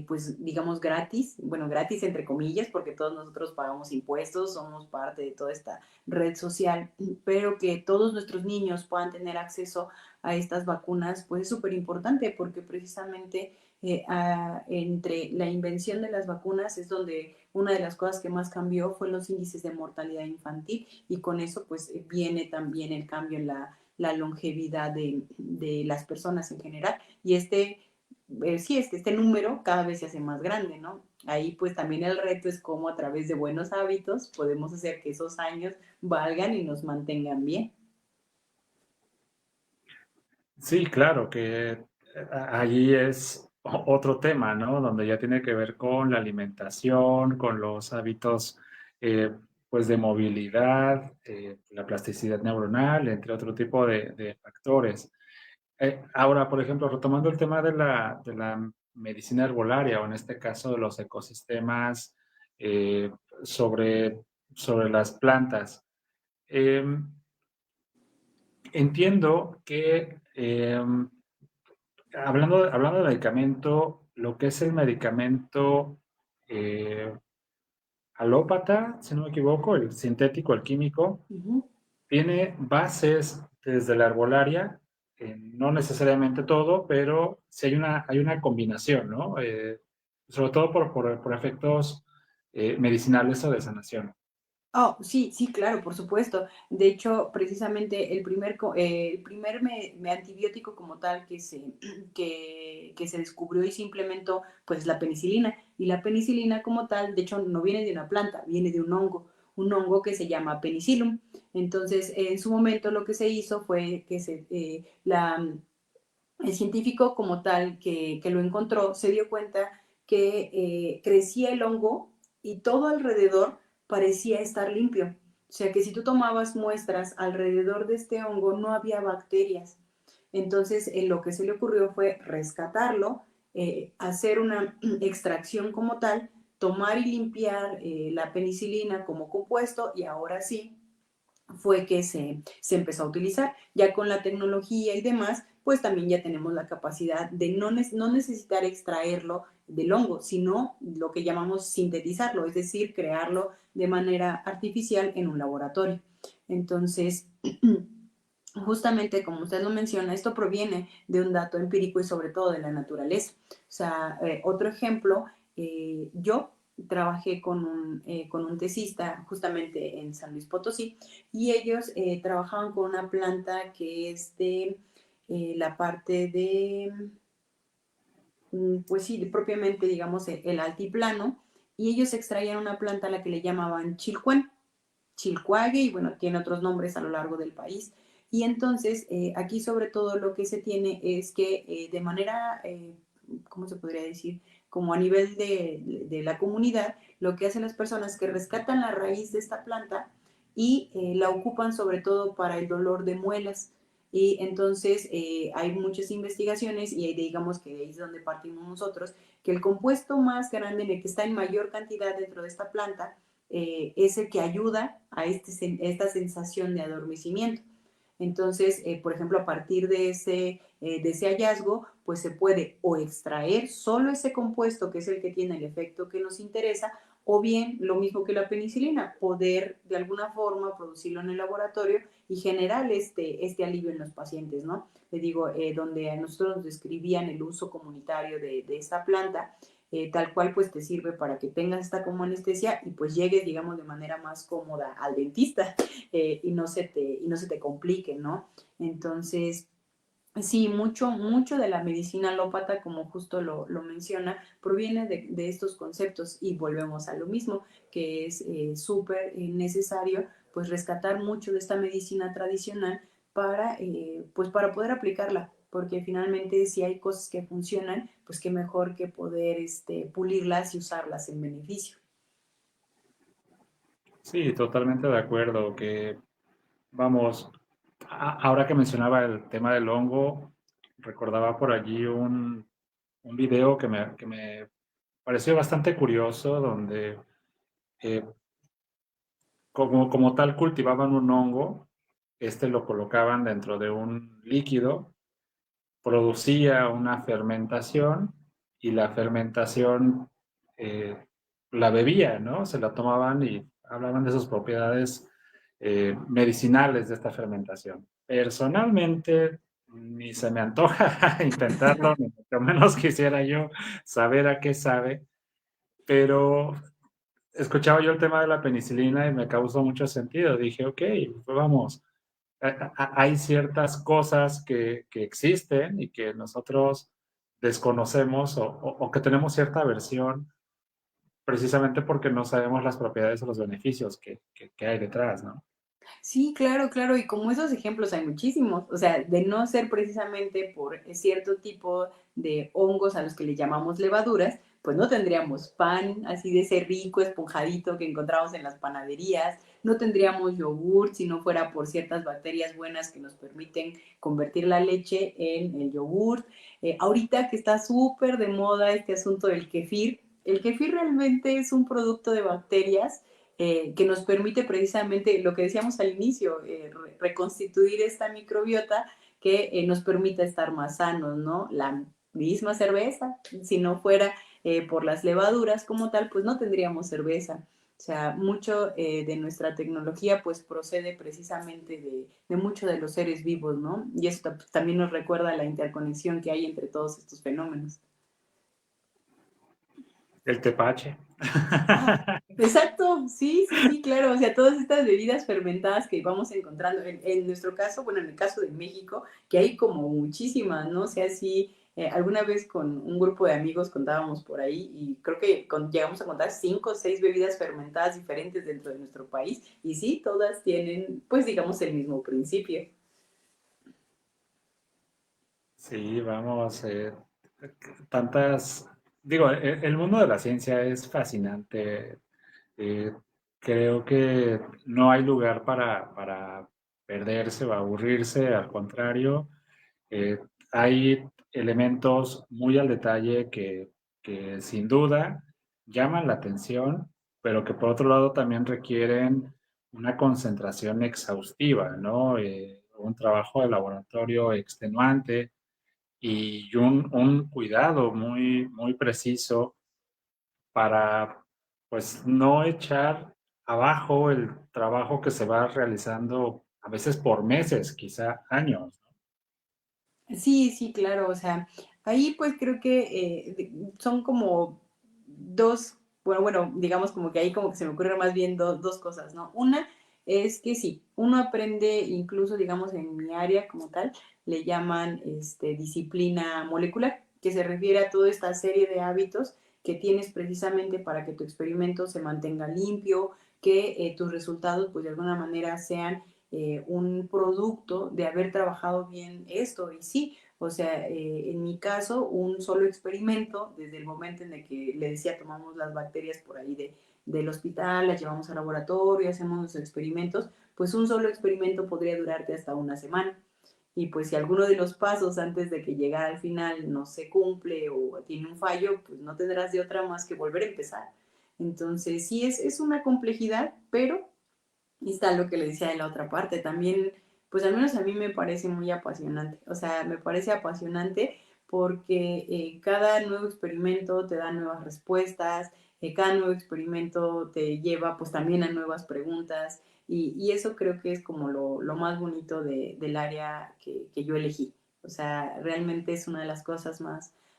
Speaker 2: pues digamos, gratis, bueno, gratis entre comillas, porque todos nosotros pagamos impuestos, somos parte de toda esta red social, pero que todos nuestros niños puedan tener acceso a estas vacunas, pues es súper importante porque precisamente entre la invención de las vacunas es donde una de las cosas que más cambió fue los índices de mortalidad infantil y con eso pues viene también el cambio en la longevidad de las personas en general y sí, es que este número cada vez se hace más grande, ¿no? Ahí pues también el reto es cómo a través de buenos hábitos podemos hacer que esos años valgan y nos mantengan bien.
Speaker 1: Sí, claro, que allí es otro tema, ¿no? Donde ya tiene que ver con la alimentación, con los hábitos, pues, de movilidad, la plasticidad neuronal, entre otro tipo de factores. Ahora, por ejemplo, retomando el tema de la medicina herbolaria, o en este caso de los ecosistemas eh, sobre, sobre las plantas. em, Entiendo que hablando de medicamento, lo que es el medicamento eh, alópata, si no me equivoco, el sintético, el químico,
Speaker 2: Uh -huh.
Speaker 1: tiene bases desde la herbolaria, no necesariamente todo, pero sí hay una combinación, ¿no? Sobre todo por efectos medicinales o de sanación.
Speaker 2: Oh, sí, sí, claro, por supuesto. De hecho, precisamente el primer antibiótico como tal que se descubrió y se implementó, pues la penicilina. Y la penicilina como tal, de hecho, no viene de una planta, viene de un hongo que se llama penicillium. Entonces, en su momento lo que se hizo fue que el científico como tal que lo encontró se dio cuenta que crecía el hongo y todo alrededor parecía estar limpio. O sea que si tú tomabas muestras alrededor de este hongo no había bacterias. Entonces lo que se le ocurrió fue rescatarlo hacer una extracción como tal, tomar y limpiar la penicilina como compuesto y ahora sí fue que se empezó a utilizar. Ya con la tecnología y demás, pues también ya tenemos la capacidad de no necesitar extraerlo del hongo, sino lo que llamamos sintetizarlo, es decir, crearlo de manera artificial en un laboratorio. Entonces, justamente como usted lo menciona, esto proviene de un dato empírico y sobre todo de la naturaleza. O sea, otro ejemplo, yo trabajé con un tesista justamente en San Luis Potosí y ellos trabajaban con una planta que es de la parte de, pues sí, propiamente digamos el altiplano y ellos extraían una planta a la que le llamaban chilcuén, chilcuague y bueno, tiene otros nombres a lo largo del país. Y entonces aquí sobre todo lo que se tiene es que de manera, ¿cómo se podría decir? Como a nivel de la comunidad, lo que hacen las personas es que rescatan la raíz de esta planta y la ocupan sobre todo para el dolor de muelas. Y entonces hay muchas investigaciones y digamos que ahí es donde partimos nosotros, que el compuesto más grande, en el que está en mayor cantidad dentro de esta planta, es el que ayuda a esta sensación de adormecimiento. Entonces, por ejemplo, a partir de ese hallazgo, pues se puede o extraer solo ese compuesto que es el que tiene el efecto que nos interesa, o bien, lo mismo que la penicilina, poder de alguna forma producirlo en el laboratorio y generar este alivio en los pacientes, ¿no? Le digo, donde a nosotros nos describían el uso comunitario de esta planta, tal cual pues te sirve para que tengas esta como anestesia y pues llegues, digamos, de manera más cómoda al dentista y no se te complique, ¿no? Entonces, sí, mucho de la medicina alópata, como justo lo menciona, proviene de estos conceptos y volvemos a lo mismo, que es súper necesario pues rescatar mucho de esta medicina tradicional pues para poder aplicarla, porque finalmente si hay cosas que funcionan, pues qué mejor que poder pulirlas y usarlas en beneficio.
Speaker 1: Sí, totalmente de acuerdo. Que vamos, ahora que mencionaba el tema del hongo, recordaba por allí un video que me pareció bastante curioso, donde eh, como tal cultivaban un hongo, este lo colocaban dentro de un líquido, producía una fermentación y la fermentación eh, la bebía, ¿no? Se la tomaban y hablaban de sus propiedades medicinales de esta fermentación. Personalmente, ni se me antoja intentarlo, ni mucho menos quisiera yo saber a qué sabe, pero escuchaba yo el tema de la penicilina y me causó mucho sentido. Dije, ok, pues vamos, hay ciertas cosas que existen y que nosotros desconocemos o que tenemos cierta aversión precisamente porque no sabemos las propiedades o los beneficios que hay detrás, ¿no?
Speaker 2: Sí, claro, claro, y como esos ejemplos hay muchísimos, o sea, de no ser precisamente por cierto tipo de hongos a los que le llamamos levaduras, pues no tendríamos pan así de ese rico esponjadito que encontramos en las panaderías, no tendríamos yogur si no fuera por ciertas bacterias buenas que nos permiten convertir la leche en el yogur. Ahorita que está súper de moda este asunto del kefir, el kefir realmente es un producto de bacterias que nos permite precisamente lo que decíamos al inicio, reconstituir esta microbiota que nos permita estar más sanos, ¿no? La misma cerveza, si no fuera por las levaduras como tal, pues no tendríamos cerveza. O sea, mucho de nuestra tecnología pues procede precisamente de mucho de los seres vivos, ¿no? Y eso también nos recuerda la interconexión que hay entre todos estos fenómenos.
Speaker 1: El tepache.
Speaker 2: Ah, exacto, sí, sí, sí, claro. O sea, todas estas bebidas fermentadas que vamos encontrando, en nuestro caso, bueno, en el caso de México, que hay como muchísimas, ¿no? O sea, sí, alguna vez con un grupo de amigos contábamos por ahí y creo que llegamos a contar 5 o 6 bebidas fermentadas diferentes dentro de nuestro país y sí, todas tienen, pues digamos, el mismo principio.
Speaker 1: Sí, vamos, tantas, digo, el mundo de la ciencia es fascinante. Eh, Creo que no hay lugar para perderse o aburrirse, al contrario, eh, hay elementos muy al detalle que sin duda llaman la atención, pero que por otro lado también requieren una concentración exhaustiva, ¿no? Un trabajo de laboratorio extenuante y un cuidado muy preciso para, pues, no echar abajo el trabajo que se va realizando a veces por meses, quizá años.
Speaker 2: Sí, sí, claro, o sea, ahí pues creo que son como dos, bueno, digamos como que ahí como que se me ocurren más bien dos cosas, ¿no? Una es que sí, uno aprende incluso, digamos, en mi área como tal, le llaman disciplina molecular, que se refiere a toda esta serie de hábitos que tienes precisamente para que tu experimento se mantenga limpio, que tus resultados pues de alguna manera sean un producto de haber trabajado bien esto. Y sí, o sea, en mi caso, un solo experimento, desde el momento en el que le decía, tomamos las bacterias por ahí del hospital, las llevamos al laboratorio, hacemos los experimentos, pues un solo experimento podría durarte hasta una semana. Y pues si alguno de los pasos antes de que llegara al final no se cumple o tiene un fallo, pues no tendrás de otra más que volver a empezar. Entonces, sí, es una complejidad, pero y está lo que le decía de la otra parte. También, pues al menos a mí me parece muy apasionante. O sea, me parece apasionante porque cada nuevo experimento te da nuevas respuestas, cada nuevo experimento te lleva pues también a nuevas preguntas y eso creo que es como lo más bonito del área que yo elegí. O sea, realmente es una de las cosas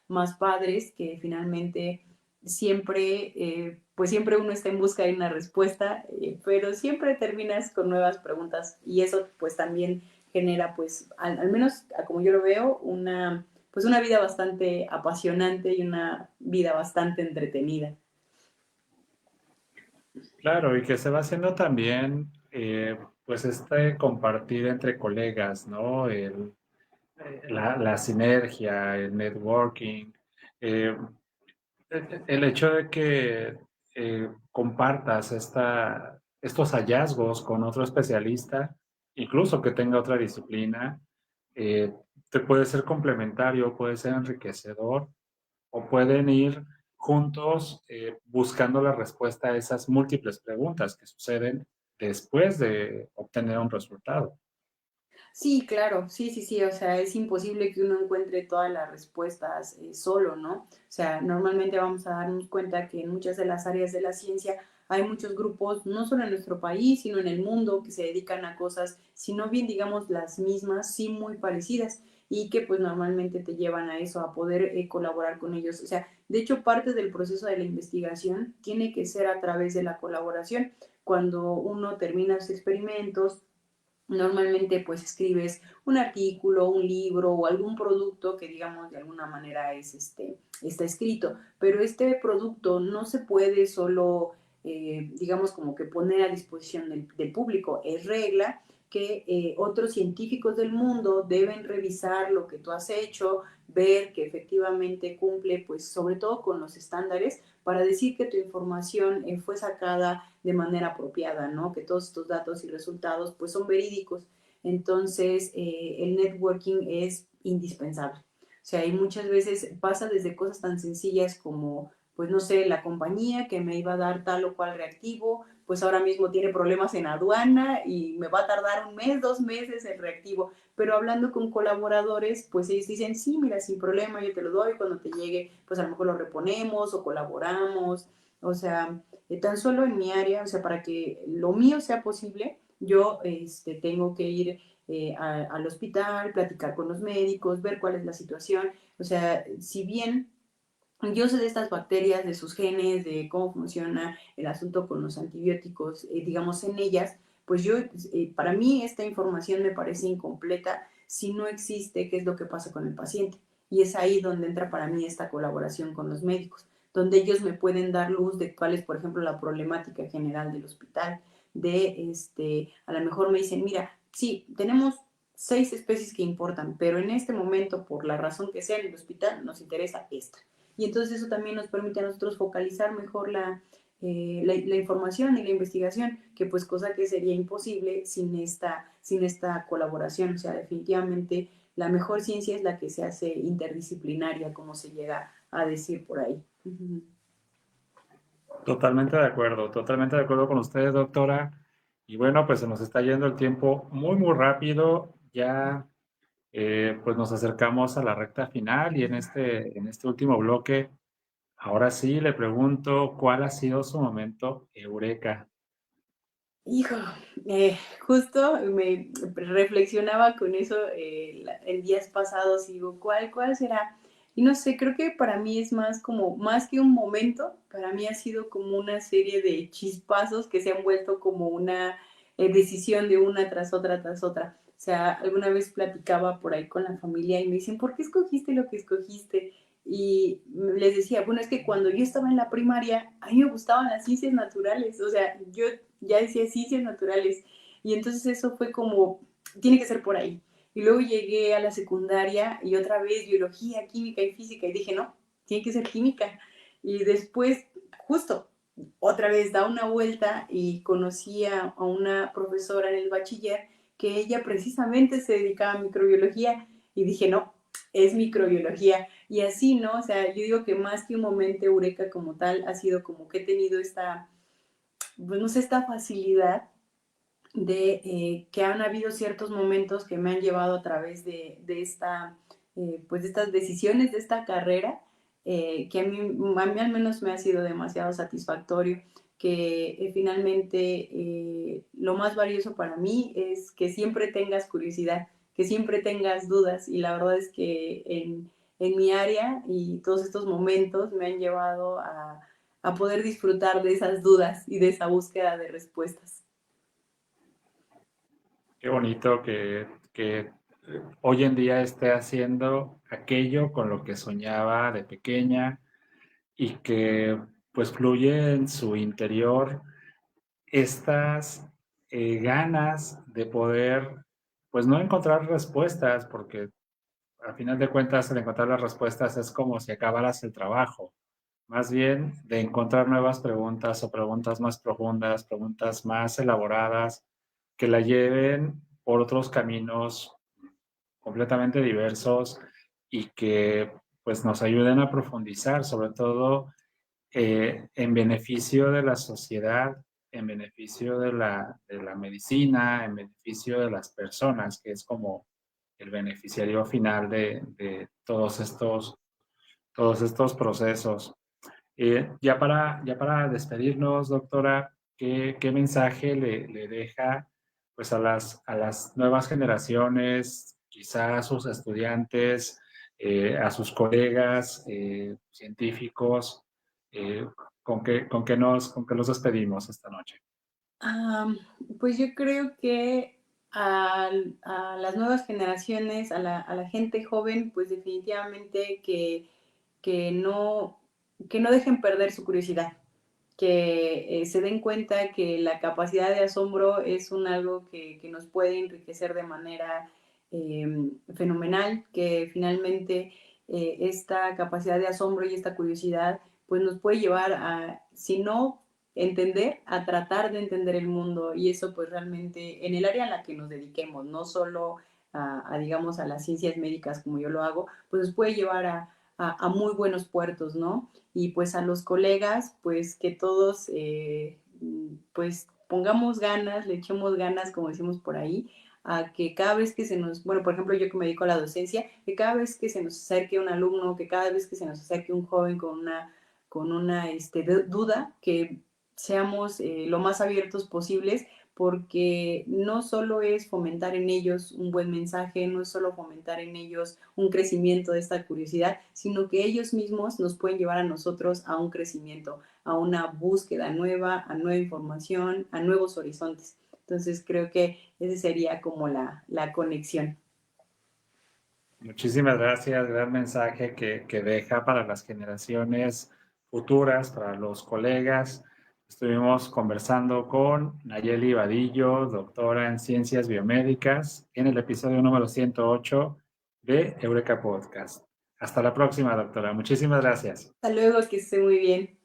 Speaker 2: más padres que finalmente siempre, pues siempre uno está en busca de una respuesta, pero siempre terminas con nuevas preguntas y eso pues también genera pues, al menos como yo lo veo, pues una vida bastante apasionante y una vida bastante entretenida.
Speaker 1: Claro, y que se va haciendo también, pues, este compartir entre colegas, ¿no? La sinergia, el networking, eh, el hecho de que compartas estos hallazgos con otro especialista, incluso que tenga otra disciplina, eh, te puede ser complementario, puede ser enriquecedor o pueden ir juntos buscando la respuesta a esas múltiples preguntas que suceden después de obtener un resultado.
Speaker 2: Sí, claro, sí, sí, sí, o sea, es imposible que uno encuentre todas las respuestas solo, ¿no? O sea, normalmente vamos a darnos cuenta que en muchas de las áreas de la ciencia hay muchos grupos, no solo en nuestro país, sino en el mundo, que se dedican a cosas, si no bien digamos las mismas, sí muy parecidas, y que pues normalmente te llevan a eso, a poder colaborar con ellos. O sea, de hecho, parte del proceso de la investigación tiene que ser a través de la colaboración. Cuando uno termina sus experimentos, normalmente pues escribes un artículo, un libro o algún producto que digamos de alguna manera está escrito, pero este producto no se puede solo digamos como que poner a disposición del público, es regla que otros científicos del mundo deben revisar lo que tú has hecho, ver que efectivamente cumple pues sobre todo con los estándares para decir que tu información fue sacada de manera apropiada, ¿no? Que todos estos datos y resultados pues son verídicos. Entonces, el networking es indispensable. O sea, y muchas veces pasa desde cosas tan sencillas como, pues no sé, la compañía que me iba a dar tal o cual reactivo, pues ahora mismo tiene problemas en aduana y me va a tardar un mes, 2 meses el reactivo. Pero hablando con colaboradores, pues ellos dicen, sí, mira, sin problema, yo te lo doy, cuando te llegue, pues a lo mejor lo reponemos o colaboramos. O sea, tan solo en mi área, o sea, para que lo mío sea posible, yo tengo que ir al hospital, platicar con los médicos, ver cuál es la situación. O sea, si bien yo sé de estas bacterias, de sus genes, de cómo funciona el asunto con los antibióticos, digamos, en ellas, pues yo, para mí esta información me parece incompleta si no existe qué es lo que pasa con el paciente. Y es ahí donde entra para mí esta colaboración con los médicos, donde ellos me pueden dar luz de cuál es, por ejemplo, la problemática general del hospital, a lo mejor me dicen, mira, sí, tenemos 6 especies que importan, pero en este momento, por la razón que sea en el hospital, nos interesa esta. Y entonces eso también nos permite a nosotros focalizar mejor la información y la investigación, que pues cosa que sería imposible sin esta colaboración. O sea, definitivamente la mejor ciencia es la que se hace interdisciplinaria, como se llega a decir por ahí.
Speaker 1: Totalmente de acuerdo con ustedes, doctora. Y bueno, pues se nos está yendo el tiempo muy, muy rápido. Ya pues nos acercamos a la recta final y en este último bloque, ahora sí le pregunto, ¿cuál ha sido su momento eureka?
Speaker 2: Hijo, justo me reflexionaba con eso en días pasados y digo, ¿cuál será? Y no sé, creo que para mí es más como, más que un momento, para mí ha sido como una serie de chispazos que se han vuelto como una decisión de una tras otra, tras otra. O sea, alguna vez platicaba por ahí con la familia y me dicen, ¿por qué escogiste lo que escogiste? Y les decía, bueno, es que cuando yo estaba en la primaria, a mí me gustaban las ciencias naturales, o sea, yo ya decía ciencias naturales. Y entonces eso fue como, tiene que ser por ahí. Y luego llegué a la secundaria y otra vez biología, química y física y dije, no, tiene que ser química. Y después, justo, otra vez da una vuelta y conocí a una profesora en el bachiller que ella precisamente se dedicaba a microbiología y dije, no, es microbiología. Y así, ¿no? O sea, yo digo que más que un momento eureka como tal, ha sido como que he tenido esta, pues no sé, esta facilidad de que han habido ciertos momentos que me han llevado a través de esta, pues de estas decisiones de esta carrera, que a mí al menos me ha sido demasiado satisfactorio, que finalmente lo más valioso para mí es que siempre tengas curiosidad, que siempre tengas dudas y la verdad es que en mi área y todos estos momentos me han llevado a poder disfrutar de esas dudas y de esa búsqueda de respuestas.
Speaker 1: Qué bonito que hoy en día esté haciendo aquello con lo que soñaba de pequeña y que pues fluye en su interior estas ganas de poder, pues no encontrar respuestas, porque a final de cuentas el encontrar las respuestas es como si acabaras el trabajo, más bien de encontrar nuevas preguntas o preguntas más profundas, preguntas más elaboradas, que la lleven por otros caminos completamente diversos y que pues nos ayuden a profundizar, sobre todo en beneficio de la sociedad, en beneficio de la medicina, en beneficio de las personas, que es como el beneficiario final de todos estos procesos. Ya para despedirnos, doctora, qué mensaje le deja pues, a las nuevas generaciones, quizás a sus estudiantes, a sus colegas científicos? Eh, con qué nos despedimos esta noche?
Speaker 2: Ah, pues yo creo que a las nuevas generaciones, a la gente joven, pues definitivamente que que no dejen perder su curiosidad, que se den cuenta que la capacidad de asombro es un algo que nos puede enriquecer de manera fenomenal, que finalmente esta capacidad de asombro y esta curiosidad pues nos puede llevar a, si no entender, a tratar de entender el mundo y eso pues realmente en el área en la que nos dediquemos, no solo digamos a las ciencias médicas como yo lo hago, pues nos puede llevar a muy buenos puertos, ¿no? Y pues a los colegas, pues que todos pues pongamos ganas, le echemos ganas, como decimos por ahí, a que cada vez que se nos, bueno, por ejemplo, yo que me dedico a la docencia, que cada vez que se nos acerque un alumno, que cada vez que se nos acerque un joven con una duda, que seamos lo más abiertos posibles, porque no solo es fomentar en ellos un buen mensaje, no es solo fomentar en ellos un crecimiento de esta curiosidad, sino que ellos mismos nos pueden llevar a nosotros a un crecimiento, a una búsqueda nueva, a nueva información, a nuevos horizontes. Entonces creo que ese sería como la conexión.
Speaker 1: Muchísimas gracias, gran mensaje que deja para las generaciones futuras, para los colegas. Estuvimos conversando con Nayeli Vadillo, doctora en Ciencias Biomédicas, en el episodio número 108 de Eureka Podcast. Hasta la próxima, doctora. Muchísimas gracias.
Speaker 2: Hasta luego, que esté muy bien.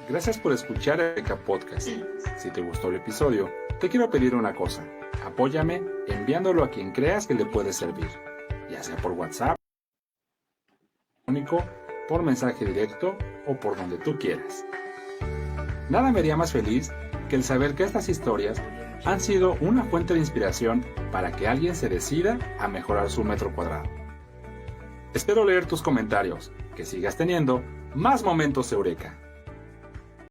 Speaker 3: Gracias por escuchar Eureka Podcast. Si te gustó el episodio, te quiero pedir una cosa.
Speaker 1: Apóyame enviándolo a quien creas que le puede servir, ya sea por WhatsApp, por mensaje directo o por donde tú quieras. Nada me haría más feliz que el saber que estas historias han sido una fuente de inspiración para que alguien se decida a mejorar su metro cuadrado. Espero leer tus comentarios, que sigas teniendo más momentos Eureka.